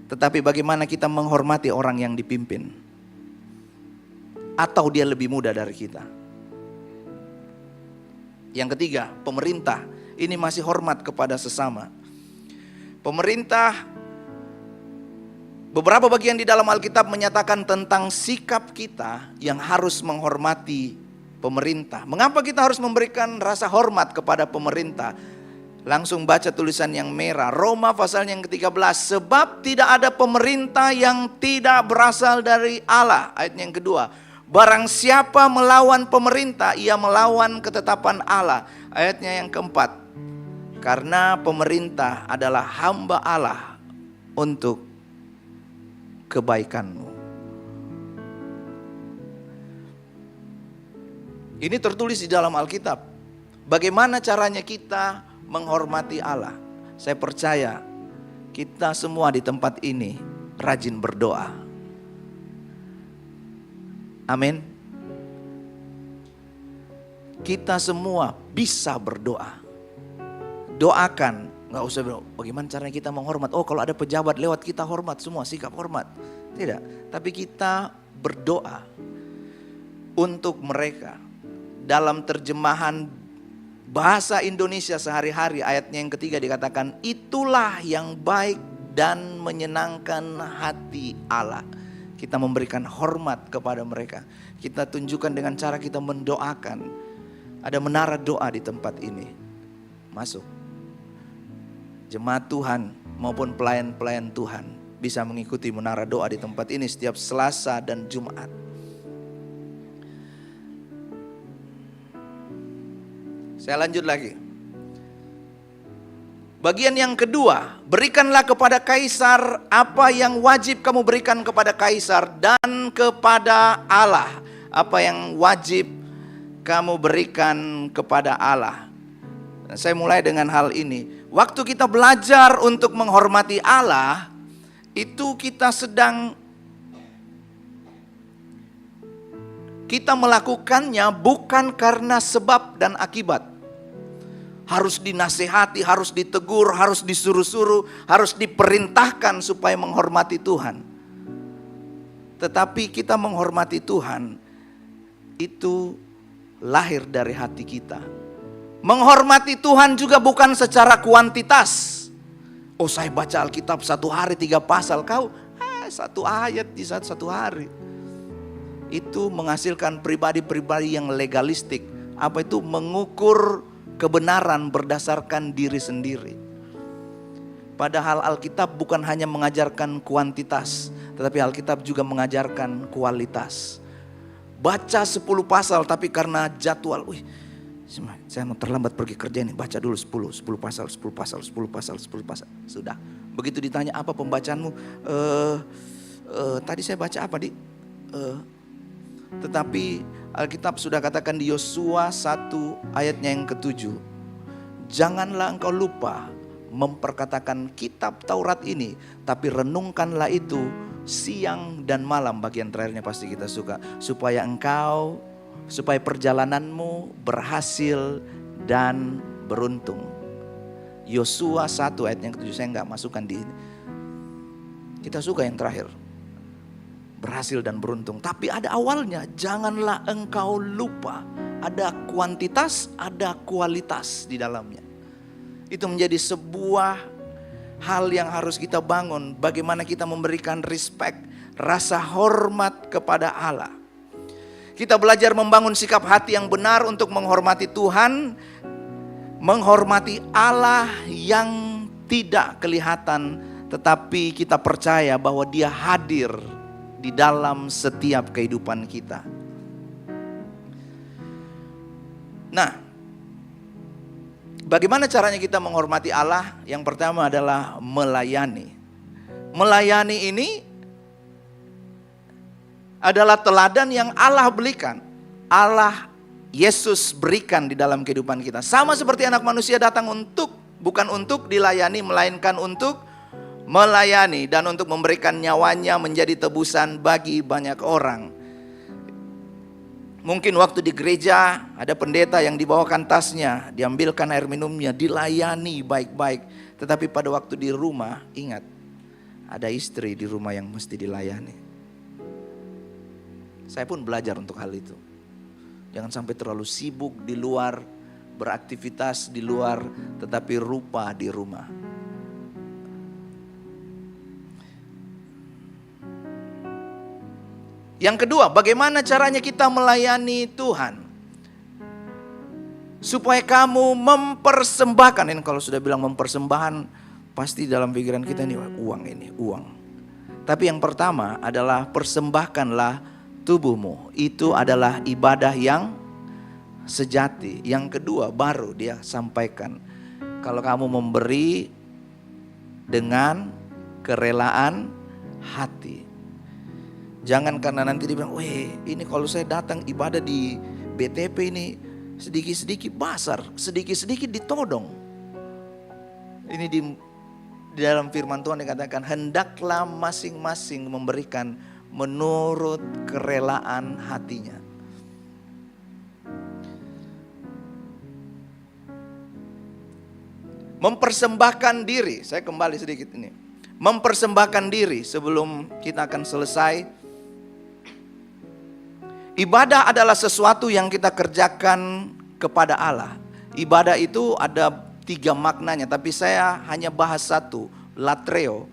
Tetapi bagaimana kita menghormati orang yang dipimpin? Atau dia lebih muda dari kita? Yang ketiga, pemerintah. Ini masih hormat kepada sesama. Pemerintah, beberapa bagian di dalam Alkitab menyatakan tentang sikap kita yang harus menghormati pemerintah. Mengapa kita harus memberikan rasa hormat kepada pemerintah? Langsung baca tulisan yang merah, Roma pasal yang ke-13. Sebab tidak ada pemerintah yang tidak berasal dari Allah. Ayat yang kedua. Barang siapa melawan pemerintah, ia melawan ketetapan Allah. Ayatnya yang keempat. Karena pemerintah adalah hamba Allah untuk kebaikanmu. Ini tertulis di dalam Alkitab. Bagaimana caranya kita menghormati Allah? Saya percaya kita semua di tempat ini rajin berdoa. Amin. Kita semua bisa berdoa. Doakan, nggak usah bilang bagaimana caranya kita menghormat. Oh, kalau ada pejabat lewat kita hormat semua, sikap hormat. Tidak, tapi kita berdoa untuk mereka. Dalam terjemahan bahasa Indonesia sehari-hari, ayatnya yang ketiga dikatakan, itulah yang baik dan menyenangkan hati Allah. Kita memberikan hormat kepada mereka. Kita tunjukkan dengan cara kita mendoakan. Ada menara doa di tempat ini. Masuk. Jemaat Tuhan maupun pelayan-pelayan Tuhan bisa mengikuti menara doa di tempat ini setiap Selasa dan Jumat. Saya lanjut lagi. Bagian yang kedua, berikanlah kepada kaisar apa yang wajib kamu berikan kepada kaisar dan kepada Allah apa yang wajib kamu berikan kepada Allah. Dan saya mulai dengan hal ini. Waktu kita belajar untuk menghormati Allah, itu kita sedang kita melakukannya bukan karena sebab dan akibat. Harus dinasehati, harus ditegur, harus disuruh-suruh, harus diperintahkan supaya menghormati Tuhan. Tetapi kita menghormati Tuhan itu lahir dari hati kita. Menghormati Tuhan juga bukan secara kuantitas. Oh, saya baca Alkitab 1 hari 3 pasal, kau 1 ayat di satu hari. Itu menghasilkan pribadi-pribadi yang legalistik. Apa itu? Mengukur kebenaran berdasarkan diri sendiri. Padahal Alkitab bukan hanya mengajarkan kuantitas, tetapi Alkitab juga mengajarkan kualitas. Baca 10 pasal tapi karena jadwal, saya mau terlambat pergi kerja nih, baca dulu 10 pasal. Sudah. Begitu ditanya apa pembacaanmu? Tadi saya baca apa, Dik? Tetapi Alkitab sudah katakan di Yosua 1 ayatnya yang ke-7. Janganlah engkau lupa memperkatakan kitab Taurat ini, tapi renungkanlah itu siang dan malam. Bagian terakhirnya pasti kita suka. Supaya perjalananmu berhasil dan beruntung. Yosua 1 ayat yang ke-7, saya enggak masukkan di ini. Kita suka yang terakhir. Berhasil dan beruntung. Tapi ada awalnya, janganlah engkau lupa. Ada kuantitas, ada kualitas di dalamnya. Itu menjadi sebuah hal yang harus kita bangun. Bagaimana kita memberikan respect, rasa hormat kepada Allah. Kita belajar membangun sikap hati yang benar untuk menghormati Tuhan. Menghormati Allah yang tidak kelihatan, tetapi kita percaya bahwa Dia hadir di dalam setiap kehidupan kita. Nah, bagaimana caranya kita menghormati Allah? Yang pertama adalah melayani. Melayani ini adalah teladan yang Allah berikan. Allah Yesus berikan di dalam kehidupan kita. Sama seperti anak manusia datang bukan untuk dilayani, melainkan untuk melayani dan untuk memberikan nyawanya menjadi tebusan bagi banyak orang. Mungkin waktu di gereja ada pendeta yang dibawakan tasnya, diambilkan air minumnya, dilayani baik-baik. Tetapi pada waktu di rumah, ingat, ada istri di rumah yang mesti dilayani. Saya pun belajar untuk hal itu. Jangan sampai terlalu sibuk di luar, beraktivitas di luar, tetapi rupa di rumah. Yang kedua, bagaimana caranya kita melayani Tuhan? Supaya kamu mempersembahkan. Ini kalau sudah bilang mempersembahkan, pasti dalam pikiran kita ini uang. Tapi yang pertama adalah persembahkanlah tubuhmu. Itu adalah ibadah yang sejati. Yang kedua baru dia sampaikan. Kalau kamu memberi dengan kerelaan hati. Jangan karena nanti dia bilang, ini kalau saya datang ibadah di BTP ini sedikit-sedikit basar, sedikit-sedikit ditodong. Ini di dalam firman Tuhan dikatakan, hendaklah masing-masing memberikan menurut kerelaan hatinya. Mempersembahkan diri, saya kembali sedikit ini. Mempersembahkan diri sebelum kita akan selesai. Ibadah adalah sesuatu yang kita kerjakan kepada Allah. Ibadah itu ada 3 maknanya, tapi saya hanya bahas 1, latreo,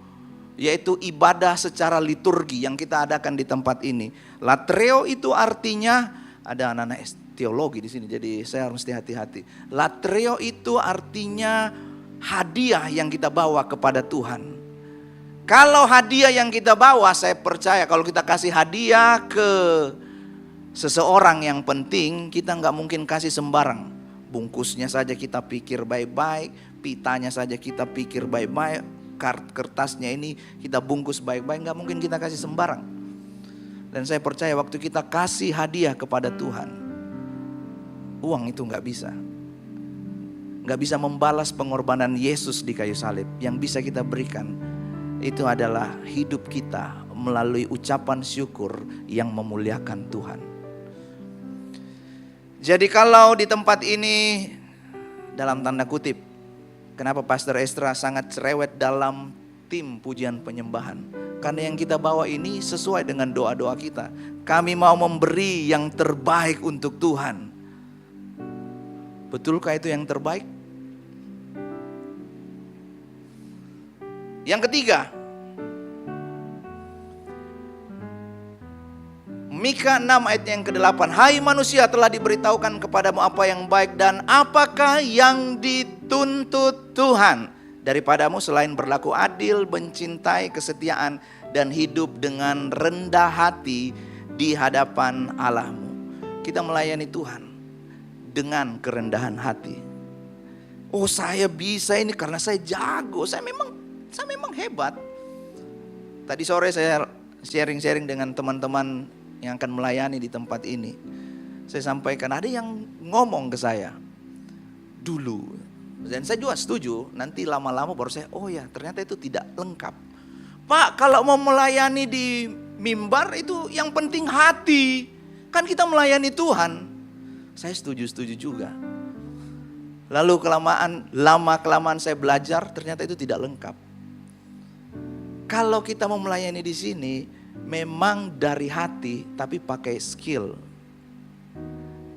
yaitu ibadah secara liturgi yang kita adakan di tempat ini. Latreo itu artinya, ada anak-anak teologi di sini, jadi saya harus hati-hati. Latreo itu artinya hadiah yang kita bawa kepada Tuhan. Kalau hadiah yang kita bawa, saya percaya kalau kita kasih hadiah ke seseorang yang penting, kita nggak mungkin kasih sembarang. Bungkusnya saja kita pikir baik-baik, pitanya saja kita pikir baik-baik, kertasnya ini kita bungkus baik-baik, nggak mungkin kita kasih sembarang. Dan saya percaya waktu kita kasih hadiah kepada Tuhan, uang itu nggak bisa membalas pengorbanan Yesus di kayu salib. Yang bisa kita berikan itu adalah hidup kita melalui ucapan syukur yang memuliakan Tuhan. Jadi kalau di tempat ini, dalam tanda kutip, kenapa Pastor Estra sangat cerewet dalam tim pujian penyembahan? Karena yang kita bawa ini sesuai dengan doa-doa kita. Kami mau memberi yang terbaik untuk Tuhan. Betulkah itu yang terbaik? Yang ketiga, Mika 6 ayat yang ke-8. Hai manusia, telah diberitahukan kepadamu apa yang baik dan apakah yang dituntut Tuhan daripadamu selain berlaku adil, mencintai kesetiaan, dan hidup dengan rendah hati di hadapan Allahmu. Kita melayani Tuhan dengan kerendahan hati. Oh, saya bisa ini karena saya jago, saya memang hebat. Tadi sore saya sharing-sharing dengan teman-teman yang akan melayani di tempat ini. Saya sampaikan, ada yang ngomong ke saya dulu, dan saya juga setuju. Nanti lama-lama baru saya, oh ya ternyata itu tidak lengkap. Pak, kalau mau melayani di mimbar itu yang penting hati. Kan kita melayani Tuhan. Saya setuju juga. Lalu lama-kelamaan saya belajar, ternyata itu tidak lengkap. Kalau kita mau melayani di sini, memang dari hati, tapi pakai skill.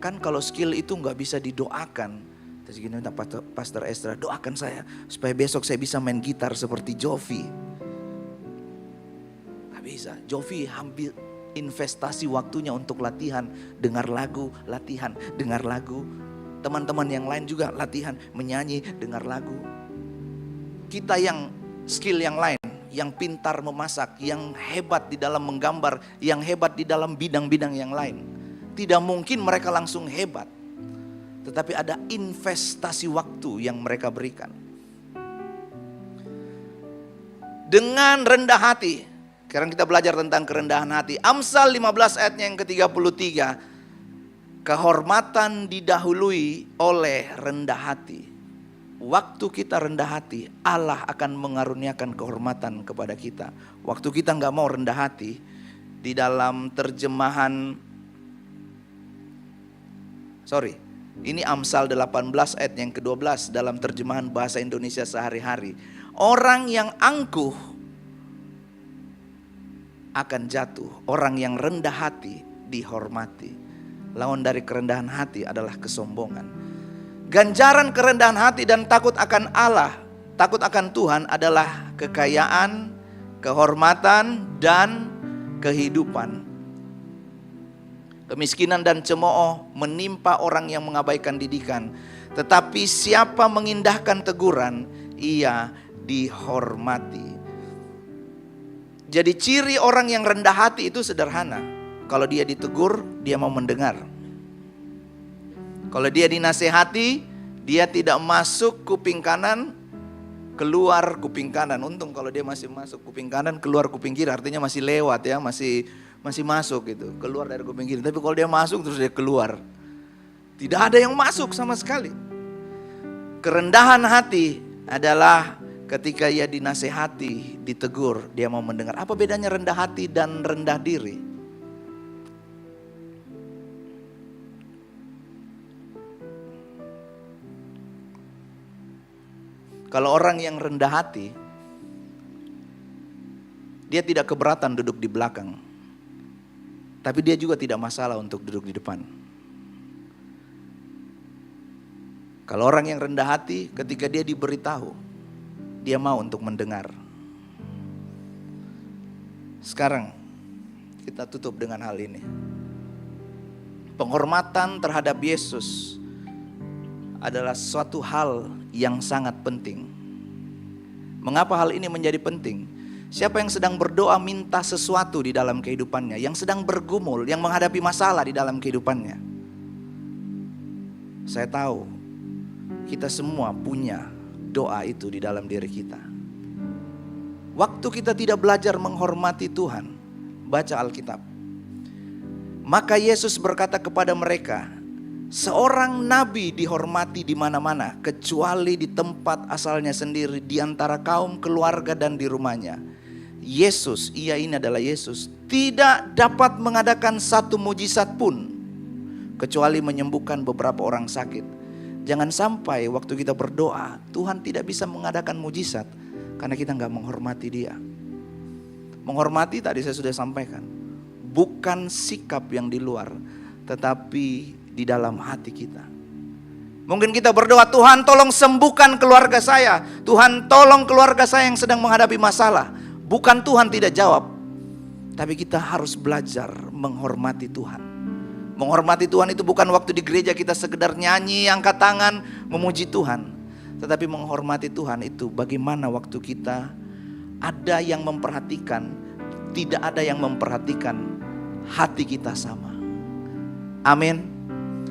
Kan kalau skill itu nggak bisa didoakan. Terus gini, Pastor Estra, doakan saya supaya besok saya bisa main gitar seperti Jovi. Nggak bisa. Jovi ambil investasi waktunya untuk latihan, dengar lagu, latihan, dengar lagu. Teman-teman yang lain juga latihan, menyanyi, dengar lagu. Kita yang skill yang lain, yang pintar memasak, yang hebat di dalam menggambar, yang hebat di dalam bidang-bidang yang lain. Tidak mungkin mereka langsung hebat. Tetapi ada investasi waktu yang mereka berikan. Dengan rendah hati. Sekarang kita belajar tentang kerendahan hati. Amsal 15 ayatnya yang ke-33. Kehormatan didahului oleh rendah hati. Waktu kita rendah hati, Allah akan mengaruniakan kehormatan kepada kita. Waktu kita nggak mau rendah hati, di dalam terjemahan, ini Amsal 18 ayat yang ke-12 dalam terjemahan bahasa Indonesia sehari-hari. Orang yang angkuh akan jatuh, orang yang rendah hati dihormati. Lawan dari kerendahan hati adalah kesombongan. Ganjaran kerendahan hati dan takut akan Allah, takut akan Tuhan adalah kekayaan, kehormatan, dan kehidupan. Kemiskinan dan cemooh menimpa orang yang mengabaikan didikan. Tetapi siapa mengindahkan teguran, ia dihormati. Jadi ciri orang yang rendah hati itu sederhana. Kalau dia ditegur, dia mau mendengar. Kalau dia dinasehati, dia tidak masuk kuping kanan, keluar kuping kanan. Untung kalau dia masih masuk kuping kanan, keluar kuping kiri, artinya masih lewat ya, masih masuk gitu, keluar dari kuping kiri. Tapi kalau dia masuk terus dia keluar, tidak ada yang masuk sama sekali. Kerendahan hati adalah ketika ia dinasehati, ditegur, dia mau mendengar. Apa bedanya rendah hati dan rendah diri? Kalau orang yang rendah hati, dia tidak keberatan duduk di belakang. Tapi dia juga tidak masalah untuk duduk di depan. Kalau orang yang rendah hati, ketika dia diberitahu, dia mau untuk mendengar. Sekarang kita tutup dengan hal ini. Penghormatan terhadap Yesus adalah suatu hal yang sangat penting. Mengapa hal ini menjadi penting? Siapa yang sedang berdoa minta sesuatu di dalam kehidupannya, yang sedang bergumul, yang menghadapi masalah di dalam kehidupannya, saya tahu kita semua punya doa itu di dalam diri kita. Waktu kita tidak belajar menghormati Tuhan, baca Alkitab. Maka Yesus berkata kepada mereka, seorang nabi dihormati di mana-mana, kecuali di tempat asalnya sendiri, di antara kaum keluarga dan di rumahnya. Yesus, ini adalah Yesus, tidak dapat mengadakan satu mujizat pun, kecuali menyembuhkan beberapa orang sakit. Jangan sampai waktu kita berdoa, Tuhan tidak bisa mengadakan mujizat karena kita nggak menghormati Dia. Menghormati tadi saya sudah sampaikan, bukan sikap yang di luar, tetapi di dalam hati kita. Mungkin kita berdoa, Tuhan tolong sembuhkan keluarga saya, Tuhan tolong keluarga saya yang sedang menghadapi masalah. Bukan Tuhan tidak jawab, tapi kita harus belajar menghormati Tuhan. Menghormati Tuhan itu bukan waktu di gereja kita sekedar nyanyi, angkat tangan, memuji Tuhan. Tetapi menghormati Tuhan itu bagaimana waktu kita ada yang memperhatikan, tidak ada yang memperhatikan, hati kita sama. Amin.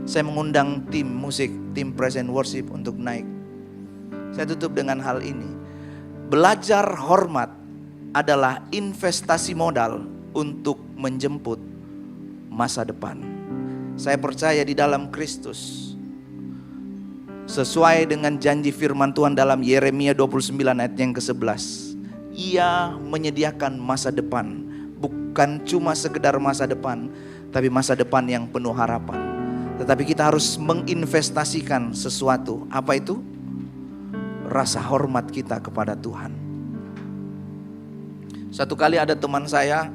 Saya mengundang tim musik, tim praise and worship untuk naik. Saya tutup dengan hal ini. Belajar hormat adalah investasi modal untuk menjemput masa depan. Saya percaya di dalam Kristus, sesuai dengan janji firman Tuhan dalam Yeremia 29 ayat yang ke-11. Ia menyediakan masa depan, bukan cuma sekedar masa depan, tapi masa depan yang penuh harapan. Tetapi kita harus menginvestasikan sesuatu. Apa itu? Rasa hormat kita kepada Tuhan. Satu kali ada teman saya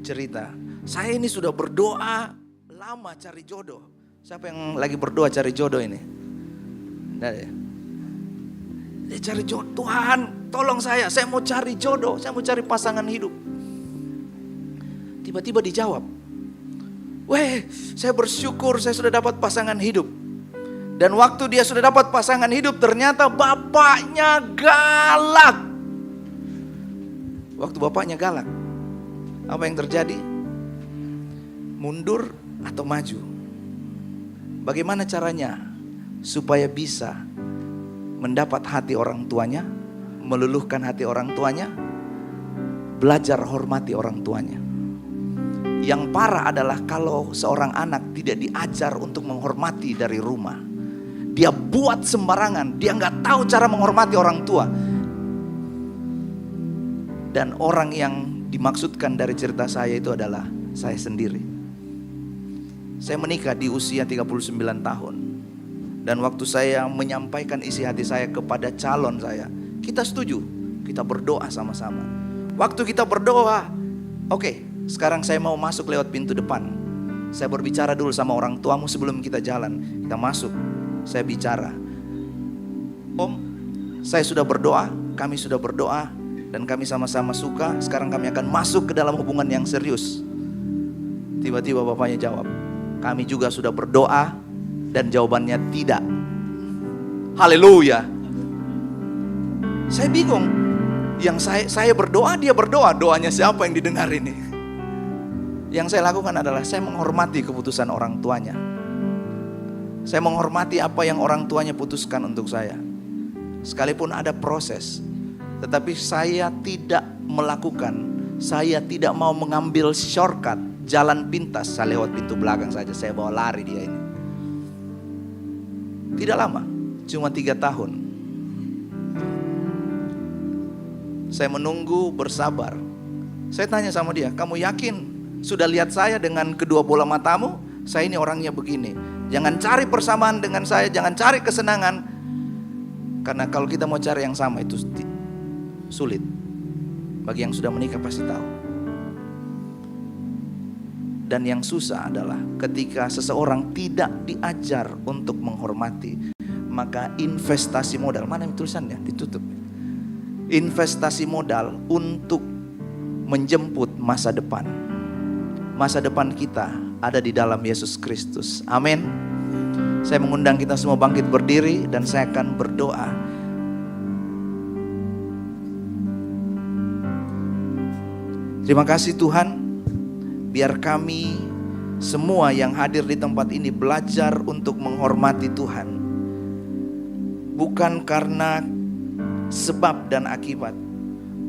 cerita, saya ini sudah berdoa lama cari jodoh. Siapa yang lagi berdoa cari jodoh ini? Dia cari jodoh, Tuhan tolong saya mau cari jodoh, saya mau cari pasangan hidup. Tiba-tiba dijawab, weh, saya bersyukur saya sudah dapat pasangan hidup. Dan waktu dia sudah dapat pasangan hidup, ternyata bapaknya galak. Waktu bapaknya galak, apa yang terjadi? Mundur atau maju? Bagaimana caranya supaya bisa mendapat hati orang tuanya, meluluhkan hati orang tuanya? Belajar hormati orang tuanya. Yang parah adalah kalau seorang anak tidak diajar untuk menghormati dari rumah. Dia buat sembarangan, dia nggak tahu cara menghormati orang tua. Dan orang yang dimaksudkan dari cerita saya itu adalah saya sendiri. Saya menikah di usia 39 tahun. Dan waktu saya menyampaikan isi hati saya kepada calon saya, kita setuju, kita berdoa sama-sama. Waktu kita berdoa, oke, sekarang saya mau masuk lewat pintu depan. Saya berbicara dulu sama orang tuamu sebelum kita jalan. Kita masuk, saya bicara. Om, saya sudah berdoa, kami sudah berdoa, dan kami sama-sama suka. Sekarang kami akan masuk ke dalam hubungan yang serius. Tiba-tiba bapaknya jawab, kami juga sudah berdoa, dan jawabannya tidak. Haleluya. Saya bingung. Yang saya berdoa, dia berdoa. Doanya siapa yang didengar ini? Yang saya lakukan adalah saya menghormati keputusan orang tuanya. Saya menghormati apa yang orang tuanya putuskan untuk saya. Sekalipun ada proses, tetapi saya tidak melakukan, saya tidak mau mengambil shortcut, jalan pintas. Saya lewat pintu belakang saja, saya bawa lari dia ini. Tidak lama, cuma 3 tahun. Saya menunggu bersabar. Saya tanya sama dia, kamu yakin sudah lihat saya dengan kedua bola matamu? Saya ini orangnya begini. Jangan cari persamaan dengan saya, jangan cari kesenangan. Karena kalau kita mau cari yang sama itu sulit. Bagi yang sudah menikah pasti tahu. Dan yang susah adalah ketika seseorang tidak diajar untuk menghormati, maka investasi modal, mana tulisannya? Ditutup. Investasi modal untuk menjemput masa depan. Masa depan kita ada di dalam Yesus Kristus. Amin. Saya mengundang kita semua bangkit berdiri dan saya akan berdoa. Terima kasih Tuhan. Biar kami semua yang hadir di tempat ini belajar untuk menghormati Tuhan. Bukan karena sebab dan akibat.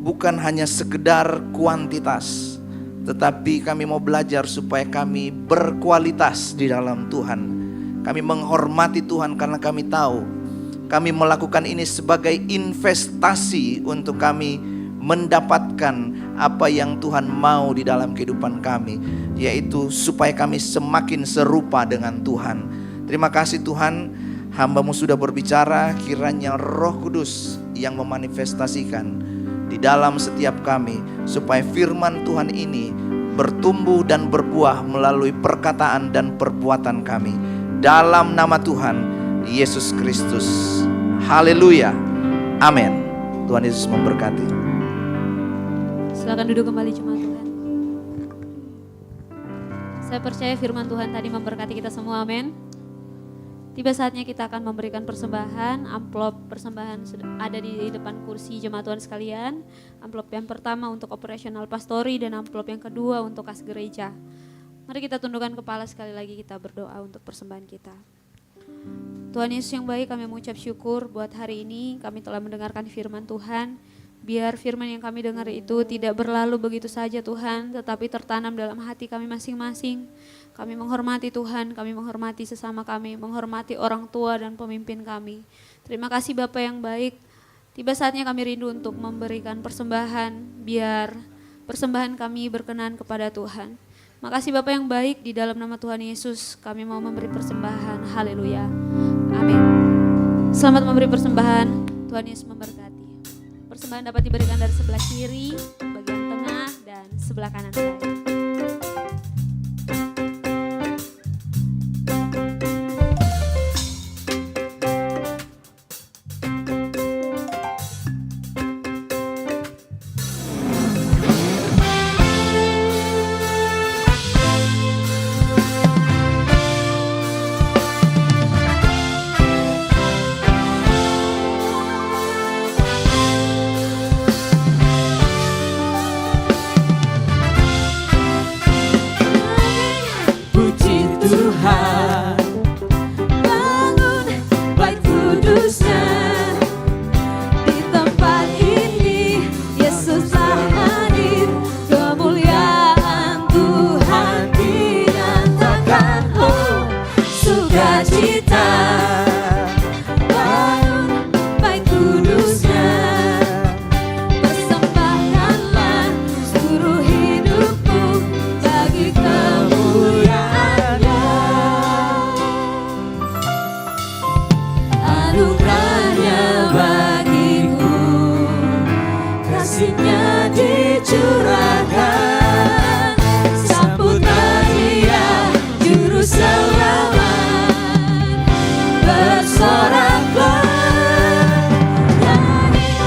Bukan hanya sekedar kuantitas. Tetapi kami mau belajar supaya kami berkualitas di dalam Tuhan. Kami menghormati Tuhan karena kami tahu kami melakukan ini sebagai investasi untuk kami mendapatkan apa yang Tuhan mau di dalam kehidupan kami, yaitu supaya kami semakin serupa dengan Tuhan. Terima kasih Tuhan, hamba-Mu sudah berbicara, kiranya Roh Kudus yang memanifestasikan di dalam setiap kami, supaya firman Tuhan ini bertumbuh dan berbuah melalui perkataan dan perbuatan kami. Dalam nama Tuhan Yesus Kristus. Haleluya. Amin. Tuhan Yesus memberkati. Silakan duduk kembali jemaat Tuhan. Saya percaya firman Tuhan tadi memberkati kita semua, amin. Tiba saatnya kita akan memberikan persembahan. Amplop persembahan ada di depan kursi jemaat Tuhan sekalian. Amplop yang pertama untuk operasional pastori dan amplop yang kedua untuk kas gereja. Mari kita tundukkan kepala sekali lagi, kita berdoa untuk persembahan kita. Tuhan Yesus yang baik, kami mengucap syukur buat hari ini kami telah mendengarkan firman Tuhan. Biar firman yang kami dengar itu tidak berlalu begitu saja Tuhan, tetapi tertanam dalam hati kami masing-masing. Kami menghormati Tuhan, kami menghormati sesama kami, menghormati orang tua dan pemimpin kami. Terima kasih Bapa yang baik. Tiba saatnya kami rindu untuk memberikan persembahan, biar persembahan kami berkenan kepada Tuhan. Makasih Bapa yang baik, di dalam nama Tuhan Yesus kami mau memberi persembahan. Haleluya. Amin. Selamat memberi persembahan. Tuhan Yesus memberkati. Persembahan dapat diberikan dari sebelah kiri, bagian tengah, dan sebelah kanan saya. Tuhan, bangun bait kudusnya di tempat ini. Yesuslah hadir, kemuliaan Tuhan dinyatakan. Oh, sukacita, bangun bait kudusnya, persembahkanlah seluruh hidupku bagi kemuliaan. Anugerahnya bagiku, kasihnya dicurahkan. Sambutlah Dia, Juru Selamat, bersoraklah, nyanyi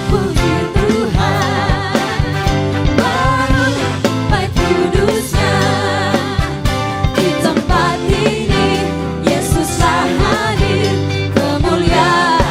puji Tuhan. Bangun bait kudusnya di tempat ini. Yesuslah hadir, kemuliaan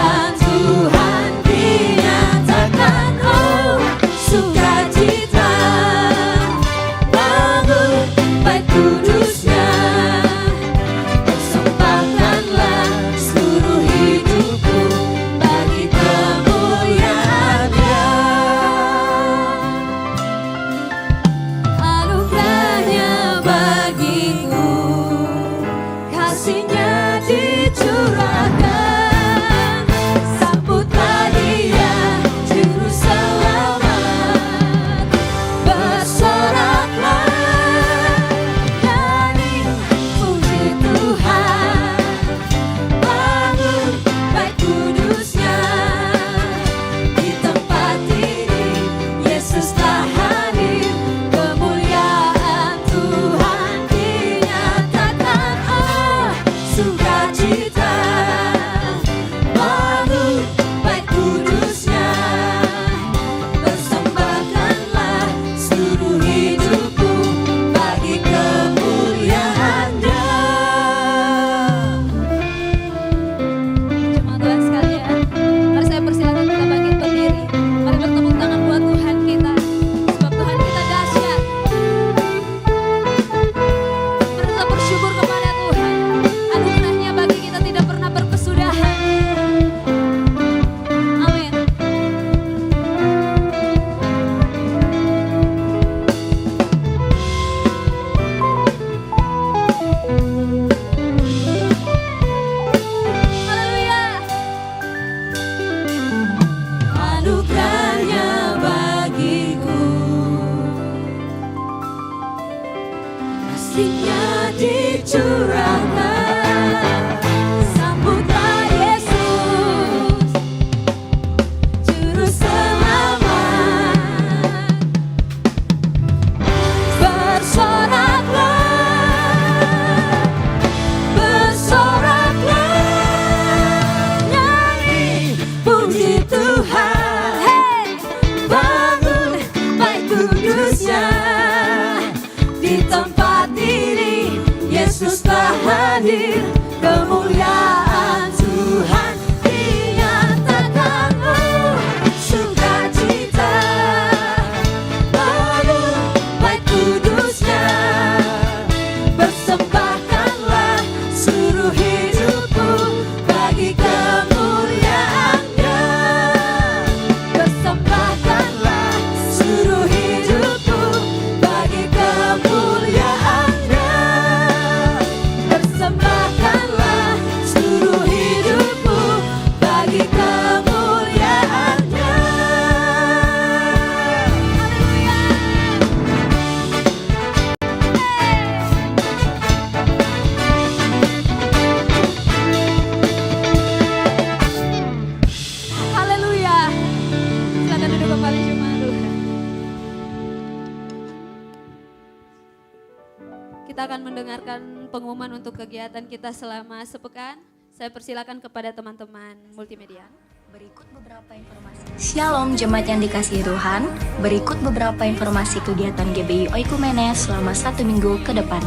mendengarkan pengumuman untuk kegiatan kita selama sepekan. Saya persilakan kepada teman-teman multimedia. Berikut beberapa informasi. Shalom jemaat yang dikasihi Tuhan. Berikut beberapa informasi kegiatan GBI Oikumene selama 1 minggu ke depan.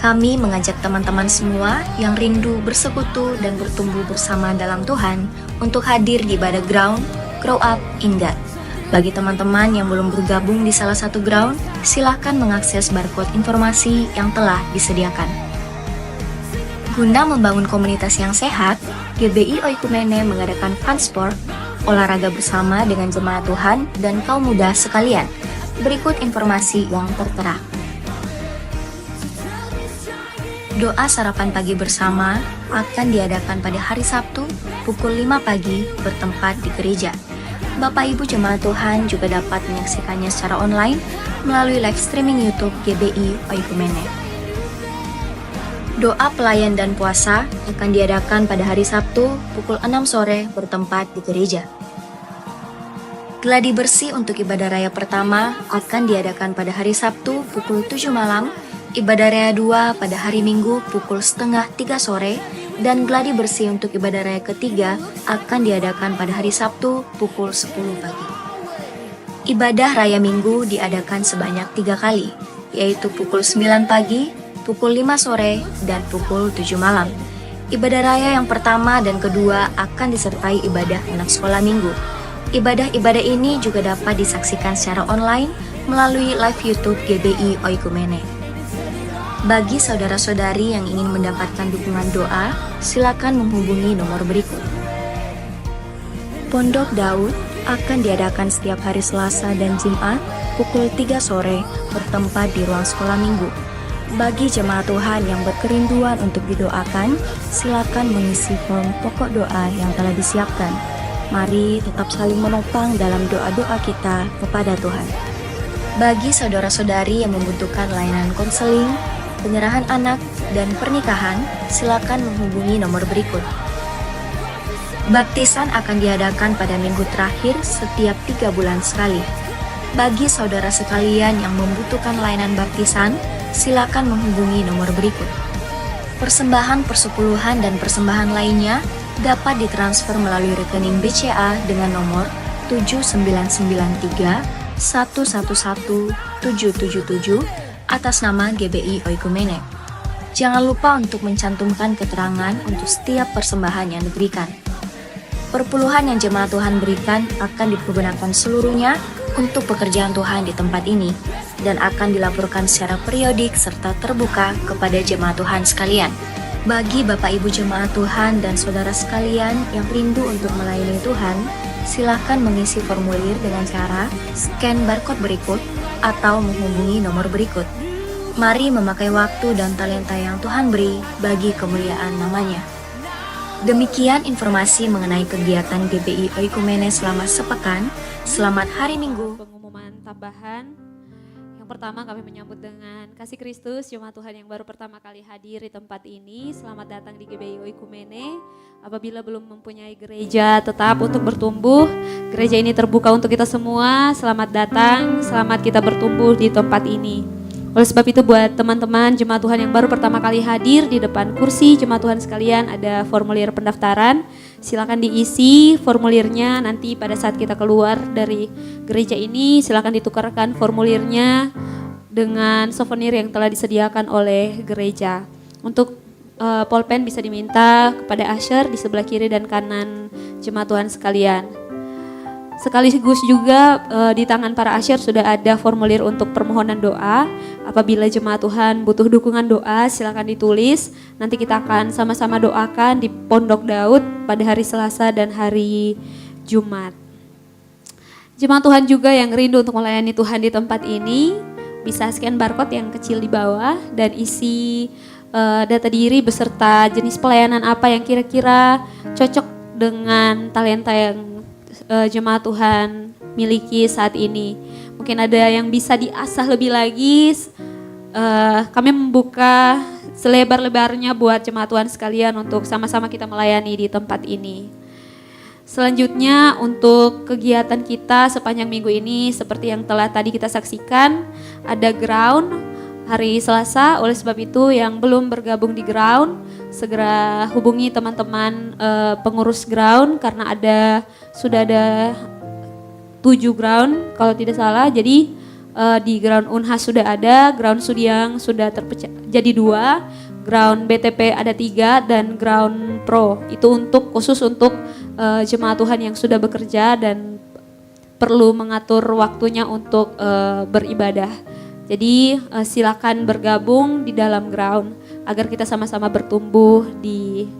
Kami mengajak teman-teman semua yang rindu bersekutu dan bertumbuh bersama dalam Tuhan untuk hadir di ibadah ground Grow Up in God. Bagi teman-teman yang belum bergabung di salah satu ground, silakan mengakses barcode informasi yang telah disediakan. Guna membangun komunitas yang sehat, GBI Oikumene mengadakan fun sport, olahraga bersama dengan jemaat Tuhan dan kaum muda sekalian. Berikut informasi yang tertera. Doa sarapan pagi bersama akan diadakan pada hari Sabtu pukul 5 pagi bertempat di gereja. Bapak Ibu jemaat Tuhan juga dapat menyaksikannya secara online melalui live streaming YouTube GBI Oikumene. Doa pelayan dan puasa akan diadakan pada hari Sabtu pukul 6 sore bertempat di gereja. Gladi bersih untuk ibadah raya pertama akan diadakan pada hari Sabtu pukul 7 malam, ibadah raya 2 pada hari Minggu pukul setengah 3 sore, dan gladi bersih untuk ibadah raya ketiga akan diadakan pada hari Sabtu pukul 10 pagi. Ibadah raya Minggu diadakan sebanyak 3 kali, yaitu pukul 9 pagi, pukul 5 sore, dan pukul 7 malam. Ibadah raya yang pertama dan kedua akan disertai ibadah anak sekolah minggu. Ibadah-ibadah ini juga dapat disaksikan secara online melalui live YouTube GBI Oikumene. Bagi saudara-saudari yang ingin mendapatkan dukungan doa, silakan menghubungi nomor berikut. Pondok Daud akan diadakan setiap hari Selasa dan Jumat pukul 3 sore bertempat di ruang sekolah minggu. Bagi jemaat Tuhan yang berkerinduan untuk didoakan, silakan mengisi form pokok doa yang telah disiapkan. Mari tetap saling menopang dalam doa-doa kita kepada Tuhan. Bagi saudara-saudari yang membutuhkan layanan konseling, penyerahan anak, dan pernikahan, silakan menghubungi nomor berikut. Baptisan akan diadakan pada minggu terakhir setiap 3 bulan sekali. Bagi saudara sekalian yang membutuhkan layanan baptisan, silakan menghubungi nomor berikut. Persembahan persepuluhan dan persembahan lainnya dapat ditransfer melalui rekening BCA dengan nomor 7993 111 777 atas nama GBI Oikumene. Jangan lupa untuk mencantumkan keterangan untuk setiap persembahan yang diberikan. Perpuluhan yang jemaat Tuhan berikan akan dipergunakan seluruhnya untuk pekerjaan Tuhan di tempat ini dan akan dilaporkan secara periodik serta terbuka kepada jemaat Tuhan sekalian. Bagi Bapak Ibu jemaat Tuhan dan saudara sekalian yang rindu untuk melayani Tuhan, silakan mengisi formulir dengan cara scan barcode berikut atau menghubungi nomor berikut. Mari memakai waktu dan talenta yang Tuhan beri bagi kemuliaan namanya. Demikian informasi mengenai kegiatan GBI Oikumene selama sepekan. Selamat hari Minggu. Pengumuman tambahan. Yang pertama kami menyambut dengan kasih Kristus, jemaat Tuhan yang baru pertama kali hadir di tempat ini. Selamat datang di GBI Oikumene. Apabila belum mempunyai gereja tetap untuk bertumbuh, gereja ini terbuka untuk kita semua. Selamat datang, selamat kita bertumbuh di tempat ini. Oleh sebab itu buat teman-teman jemaat Tuhan yang baru pertama kali hadir, di depan kursi jemaat Tuhan sekalian ada formulir pendaftaran. Silakan diisi formulirnya, nanti pada saat kita keluar dari gereja ini silakan ditukarkan formulirnya dengan souvenir yang telah disediakan oleh gereja. Untuk pulpen bisa diminta kepada usher di sebelah kiri dan kanan jemaat Tuhan sekalian. Sekaligus juga di tangan para usher sudah ada formulir untuk permohonan doa. Apabila jemaat Tuhan butuh dukungan doa, silakan ditulis. Nanti kita akan sama-sama doakan di Pondok Daud pada hari Selasa dan hari Jumat. Jemaat Tuhan juga yang rindu untuk melayani Tuhan di tempat ini, bisa scan barcode yang kecil di bawah dan isi data diri beserta jenis pelayanan apa yang kira-kira cocok dengan talenta yang jemaat Tuhan miliki saat ini. Mungkin ada yang bisa diasah lebih lagi. Kami membuka selebar-lebarnya buat jemaat Tuhan sekalian untuk sama-sama kita melayani di tempat ini. Selanjutnya untuk kegiatan kita sepanjang minggu ini seperti yang telah tadi kita saksikan, ada ground hari Selasa. Oleh sebab itu yang belum bergabung di ground segera hubungi teman-teman pengurus ground karena sudah ada 7 ground kalau tidak salah. Jadi di ground Unhas sudah ada, ground Sudiang sudah terpecah jadi 2, ground BTP ada 3 dan ground Pro itu khusus untuk jemaat Tuhan yang sudah bekerja dan perlu mengatur waktunya untuk beribadah. Jadi silakan bergabung di dalam ground agar kita sama-sama bertumbuh di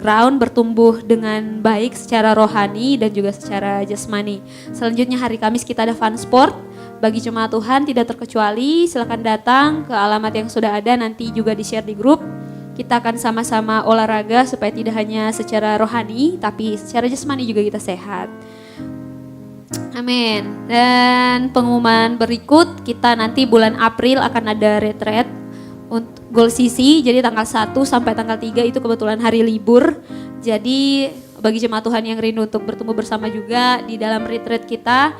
ground, bertumbuh dengan baik secara rohani dan juga secara jasmani. Selanjutnya hari Kamis kita ada fun sport bagi jemaat Tuhan tidak terkecuali. Silakan datang ke alamat yang sudah ada, nanti juga di-share di grup. Kita akan sama-sama olahraga supaya tidak hanya secara rohani tapi secara jasmani juga kita sehat. Amin. Dan pengumuman berikut, kita nanti bulan April akan ada retreat untuk Goal CC, jadi tanggal 1 sampai tanggal 3 itu kebetulan hari libur. Jadi bagi jemaat Tuhan yang rindu untuk bertemu bersama juga di dalam retreat kita,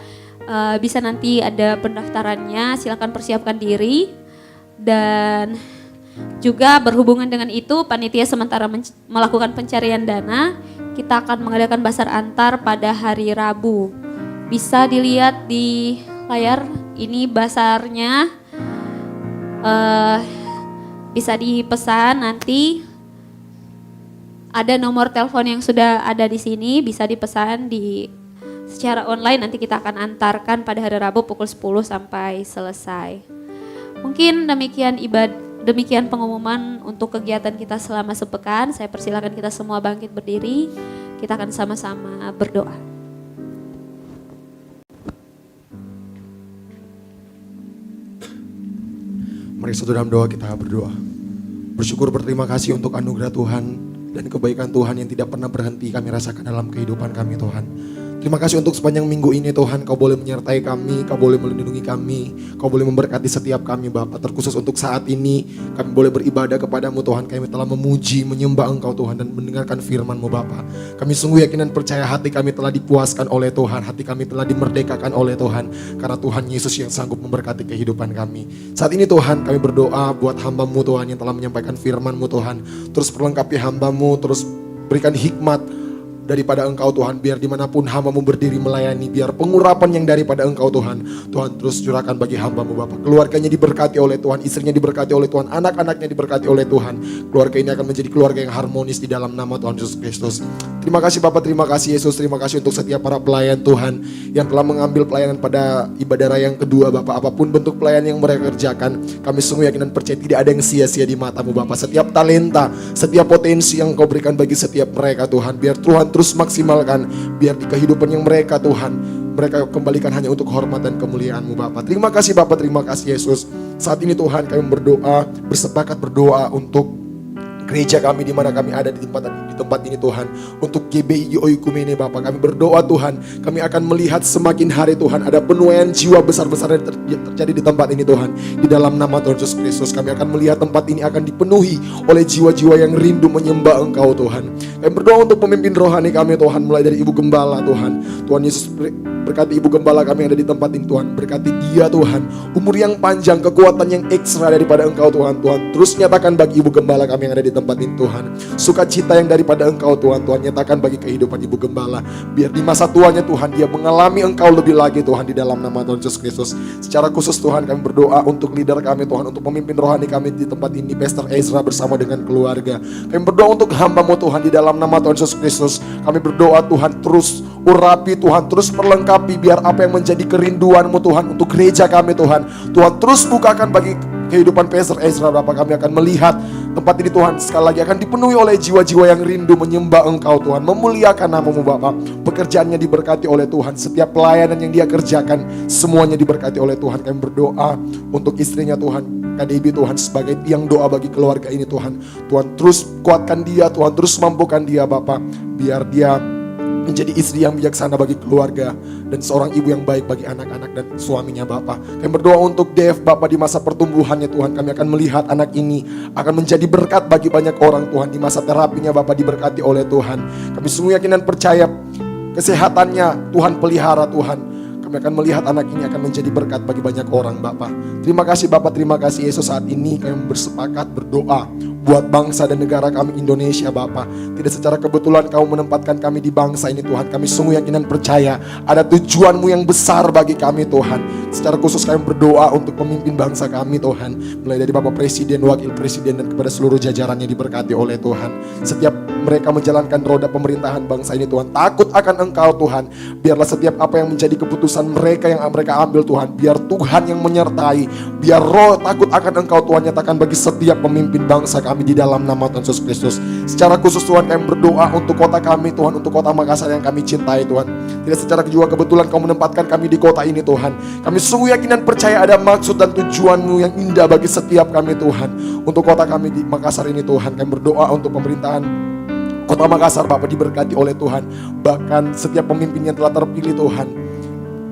bisa nanti ada pendaftarannya, silakan persiapkan diri. Dan juga berhubungan dengan itu, panitia sementara melakukan pencarian dana, kita akan mengadakan basar antar pada hari Rabu. Bisa dilihat di layar, ini basarnya bisa dipesan nanti. Ada nomor telepon yang sudah ada di sini, bisa dipesan secara online, nanti kita akan antarkan pada hari Rabu pukul 10 sampai selesai. Mungkin demikian pengumuman untuk kegiatan kita selama sepekan. Saya persilakan kita semua bangkit berdiri, kita akan sama-sama berdoa. Mari satu dalam doa kita berdoa. Bersyukur berterima kasih untuk anugerah Tuhan dan kebaikan Tuhan yang tidak pernah berhenti kami rasakan dalam kehidupan kami Tuhan. Terima kasih untuk sepanjang minggu ini Tuhan, Kau boleh menyertai kami, Kau boleh melindungi kami, Kau boleh memberkati setiap kami Bapa. Terkhusus untuk saat ini kami boleh beribadah kepadamu Tuhan. Kami telah memuji, menyembah Engkau Tuhan dan mendengarkan firman-Mu Bapa. Kami sungguh yakin dan percaya hati kami telah dipuaskan oleh Tuhan, hati kami telah dimerdekakan oleh Tuhan. Karena Tuhan Yesus yang sanggup memberkati kehidupan kami. Saat ini Tuhan kami berdoa buat hamba-Mu Tuhan yang telah menyampaikan firman-Mu Tuhan. Terus perlengkapi hamba-Mu, terus berikan hikmat daripada Engkau Tuhan, biar dimanapun hamba-Mu berdiri melayani, biar pengurapan yang daripada Engkau Tuhan, Tuhan terus curahkan bagi hamba-Mu Bapa. Keluarganya diberkati oleh Tuhan, istrinya diberkati oleh Tuhan, anak-anaknya diberkati oleh Tuhan. Keluarga ini akan menjadi keluarga yang harmonis di dalam nama Tuhan Yesus Kristus. Terima kasih Bapak, terima kasih Yesus, terima kasih untuk setiap para pelayan Tuhan yang telah mengambil pelayanan pada ibadah raya yang kedua Bapak. Apapun bentuk pelayanan yang mereka kerjakan, kami sungguh yakin dan percaya tidak ada yang sia-sia di mata-Mu Bapak. Setiap talenta, setiap potensi yang Kau berikan bagi setiap mereka Tuhan, biar Tuhan terus maksimalkan, biar di kehidupan yang mereka Tuhan, mereka kembalikan hanya untuk hormat dan kemuliaan-Mu Bapa. Terima kasih Bapa, terima kasih Yesus. Saat ini Tuhan kami berdoa, bersepakat berdoa untuk gereja kami di mana kami ada di tempat ini Tuhan, untuk GBI Oikumene Bapa. Kami berdoa Tuhan, kami akan melihat semakin hari Tuhan ada penuaian jiwa besar-besar yang terjadi di tempat ini Tuhan. Di dalam nama Tuhan Yesus Kristus kami akan melihat tempat ini akan dipenuhi oleh jiwa-jiwa yang rindu menyembah Engkau Tuhan. Kami berdoa untuk pemimpin rohani kami Tuhan, mulai dari Ibu Gembala Tuhan. Tuhan Yesus berkati Ibu Gembala kami yang ada di tempat ini Tuhan. Berkati dia Tuhan, umur yang panjang, kekuatan yang ekstra daripada Engkau Tuhan. Tuhan terus nyatakan bagi Ibu Gembala kami yang ada di tempat ini Tuhan, sukacita yang daripada Engkau Tuhan. Tuhan nyatakan bagi kehidupan Ibu Gembala, biar di masa tuanya Tuhan dia mengalami Engkau lebih lagi Tuhan, di dalam nama Tuhan Yesus Kristus. Secara khusus Tuhan kami berdoa untuk leader kami Tuhan, untuk pemimpin rohani kami di tempat ini, Pastor Ezra bersama dengan keluarga. Kami berdoa untuk hamba-Mu Tuhan, di dalam nama Tuhan Yesus Kristus. Kami berdoa Tuhan terus urapi Tuhan, terus perlengkapi, biar apa yang menjadi kerinduan-Mu Tuhan untuk gereja kami Tuhan, Tuhan terus bukakan bagi kehidupan Pastor Ezra Bapak. Kami akan melihat tempat ini Tuhan sekali lagi akan dipenuhi oleh jiwa-jiwa yang rindu menyembah Engkau Tuhan, memuliakan nama-Mu Bapak. Pekerjaannya diberkati oleh Tuhan, setiap pelayanan yang dia kerjakan semuanya diberkati oleh Tuhan. Kami berdoa untuk istrinya Tuhan, KDB Tuhan, sebagai tiang doa bagi keluarga ini Tuhan. Tuhan terus kuatkan dia, Tuhan terus mampukan dia Bapak, biar dia menjadi istri yang bijaksana bagi keluarga dan seorang ibu yang baik bagi anak-anak dan suaminya Bapak. Kami berdoa untuk Dev Bapak, di masa pertumbuhannya Tuhan, kami akan melihat anak ini akan menjadi berkat bagi banyak orang Tuhan. Di masa terapinya Bapak diberkati oleh Tuhan. Kami sungguh yakin dan percaya kesehatannya Tuhan pelihara Tuhan. Kami Kami akan melihat anak ini akan menjadi berkat bagi banyak orang Bapa. Terima kasih Bapa, terima kasih Yesus. Saat ini kami bersepakat berdoa buat bangsa dan negara kami Indonesia Bapa. Tidak secara kebetulan Kau menempatkan kami di bangsa ini Tuhan. Kami sungguh yakin dan percaya ada tujuan-Mu yang besar bagi kami Tuhan. Secara khusus kami berdoa untuk pemimpin bangsa kami Tuhan. Mulai dari Bapak Presiden, Wakil Presiden, dan kepada seluruh jajarannya diberkati oleh Tuhan. Setiap mereka menjalankan roda pemerintahan bangsa ini Tuhan, takut akan Engkau Tuhan. Biarlah setiap apa yang menjadi keputusan mereka yang mereka ambil Tuhan, biar Tuhan yang menyertai. Biar roh takut akan Engkau Tuhan nyatakan bagi setiap pemimpin bangsa kami di dalam nama Tuhan Yesus Kristus. Secara khusus Tuhan kami berdoa untuk kota kami Tuhan, untuk kota Makassar yang kami cintai Tuhan. Tidak secara juga kebetulan Kau menempatkan kami di kota ini Tuhan. Kami sungguh yakin dan percaya ada maksud dan tujuan-Mu yang indah bagi setiap kami Tuhan. Untuk kota kami di Makassar ini Tuhan, kami berdoa untuk pemerintahan Kota Makassar Bapak diberkati oleh Tuhan. Bahkan setiap pemimpin yang telah terpilih Tuhan,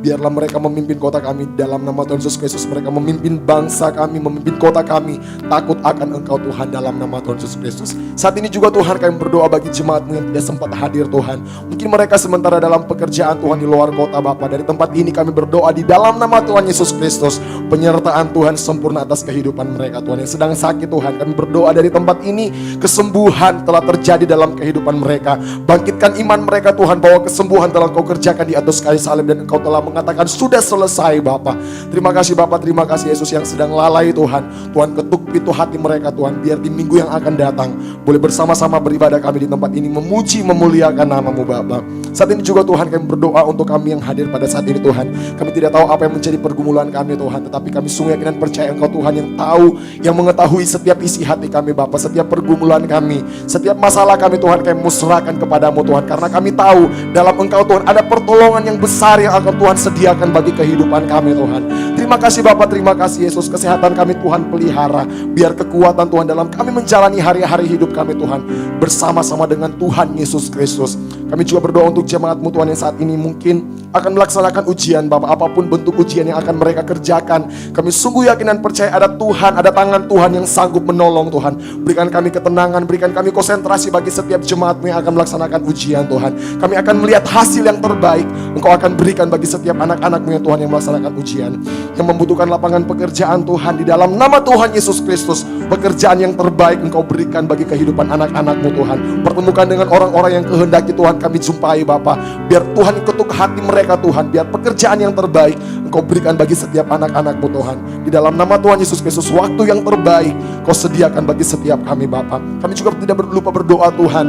biarlah mereka memimpin kota kami dalam nama Tuhan Yesus Kristus. Mereka memimpin bangsa kami, memimpin kota kami, takut akan Engkau Tuhan dalam nama Tuhan Yesus Kristus. Saat ini juga Tuhan kami berdoa bagi jemaat-Mu yang tidak sempat hadir Tuhan. Mungkin mereka sementara dalam pekerjaan Tuhan di luar kota Bapa. Dari tempat ini kami berdoa di dalam nama Tuhan Yesus Kristus. Penyertaan Tuhan sempurna atas kehidupan mereka Tuhan. Yang sedang sakit Tuhan, kami berdoa dari tempat ini kesembuhan telah terjadi dalam kehidupan mereka. Bangkitkan iman mereka Tuhan, bahwa kesembuhan telah Kau kerjakan di atas kayu salib dan Engkau telah mengatakan sudah selesai Bapa. Terima kasih Bapa, terima kasih Yesus yang sedang lalai Tuhan. Tuhan ketuk pintu hati mereka Tuhan, biar di minggu yang akan datang boleh bersama-sama beribadah kami di tempat ini, memuji memuliakan nama-Mu Bapa. Saat ini juga Tuhan kami berdoa untuk kami yang hadir pada saat ini Tuhan. Kami tidak tahu apa yang menjadi pergumulan kami Tuhan, tetapi kami sungguh yakin dan percaya Engkau Tuhan yang tahu, yang mengetahui setiap isi hati kami Bapa, setiap pergumulan kami, setiap masalah kami Tuhan, kami serahkan kepadamu Tuhan. Karena kami tahu dalam Engkau Tuhan ada pertolongan yang besar yang akan Tuhan sediakan bagi kehidupan kami Tuhan. Terima kasih Bapa, terima kasih Yesus. Kesehatan kami Tuhan pelihara, biar kekuatan Tuhan dalam kami menjalani hari-hari hidup kami Tuhan, bersama-sama dengan Tuhan Yesus Kristus. Kami juga berdoa untuk jemaat-Mu Tuhan yang saat ini mungkin akan melaksanakan ujian Bapak, apapun bentuk ujian yang akan mereka kerjakan. Kami sungguh yakin dan percaya ada Tuhan, ada tangan Tuhan yang sanggup menolong Tuhan. Berikan kami ketenangan, berikan kami konsentrasi bagi setiap jemaat-Mu yang akan melaksanakan ujian Tuhan. Kami akan melihat hasil yang terbaik Engkau akan berikan bagi setiap anak-anak-Mu ya Tuhan yang melaksanakan ujian, yang membutuhkan lapangan pekerjaan Tuhan. Di dalam nama Tuhan Yesus Kristus, pekerjaan yang terbaik Engkau berikan bagi kehidupan anak-anak-Mu Tuhan. Pertemukan dengan orang-orang yang kehendaki Tuhan kami jumpai Bapa. Biar Tuhan ketuk hati mereka Tuhan, biar pekerjaan yang terbaik Engkau berikan bagi setiap anak-anak-Mu Tuhan. Di dalam nama Tuhan Yesus Kristus, waktu yang terbaik Kau sediakan bagi setiap kami Bapa. Kami juga tidak lupa berdoa Tuhan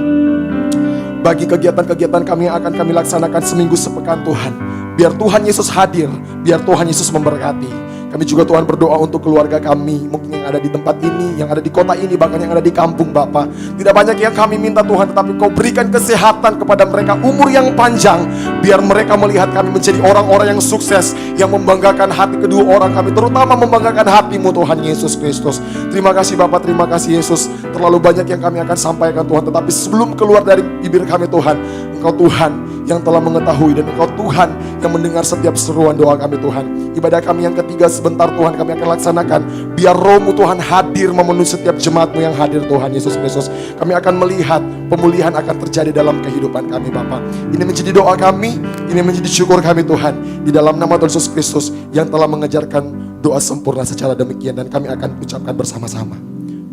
bagi kegiatan-kegiatan kami yang akan kami laksanakan seminggu sepekan Tuhan. Biar Tuhan Yesus hadir, biar Tuhan Yesus memberkati. Kami juga Tuhan berdoa untuk keluarga kami, mungkin yang ada di tempat ini, yang ada di kota ini, bahkan yang ada di kampung Bapa. Tidak banyak yang kami minta Tuhan, tetapi Kau berikan kesehatan kepada mereka, umur yang panjang. Biar mereka melihat kami menjadi orang-orang yang sukses, yang membanggakan hati kedua orang kami, terutama membanggakan hati-Mu Tuhan Yesus Kristus. Terima kasih Bapa, terima kasih Yesus. Terlalu banyak yang kami akan sampaikan Tuhan, tetapi sebelum keluar dari bibir kami Tuhan, Engkau Tuhan yang telah mengetahui, dan Engkau Tuhan yang mendengar setiap seruan doa kami Tuhan. Ibadah kami yang ketiga sebentar Tuhan kami akan laksanakan. Biar Roh-Mu Tuhan hadir memenuhi setiap jemaat-Mu yang hadir Tuhan Yesus Kristus. Kami akan melihat pemulihan akan terjadi dalam kehidupan kami Bapa. Ini menjadi doa kami, ini menjadi syukur kami Tuhan. Di dalam nama Tuhan Yesus Kristus yang telah mengajarkan doa sempurna secara demikian, dan kami akan ucapkan bersama-sama.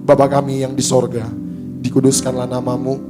Bapa kami yang di sorga, dikuduskanlah nama-Mu.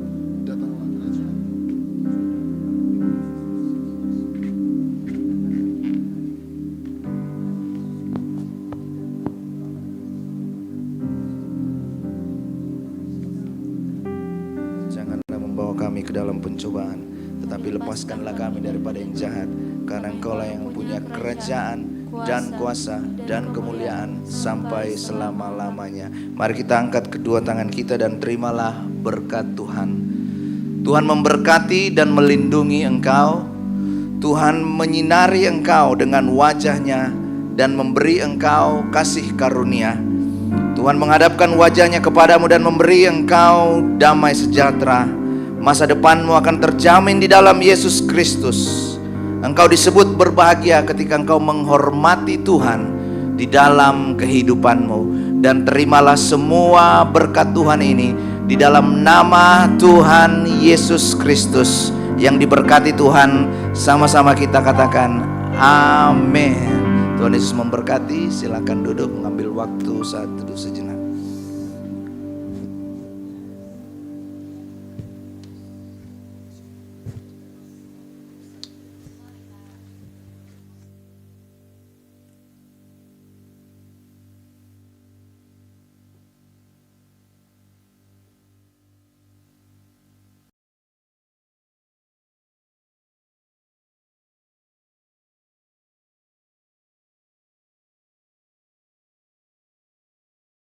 Kami ke dalam pencobaan, tetapi lepaskanlah kami daripada yang jahat, karena Engkaulah yang punya kerajaan dan kuasa dan kemuliaan sampai selama-lamanya. Mari kita angkat kedua tangan kita dan terimalah berkat Tuhan. Tuhan memberkati dan melindungi engkau. Tuhan menyinari engkau dengan wajah-Nya dan memberi engkau kasih karunia. Tuhan menghadapkan wajah-Nya kepadamu dan memberi engkau damai sejahtera. Masa depanmu akan terjamin di dalam Yesus Kristus. Engkau disebut berbahagia ketika engkau menghormati Tuhan di dalam kehidupanmu. Dan terimalah semua berkat Tuhan ini di dalam nama Tuhan Yesus Kristus. Yang diberkati Tuhan, sama-sama kita katakan Amin. Tuhan Yesus memberkati. Silakan duduk mengambil waktu saat teduh sejenak.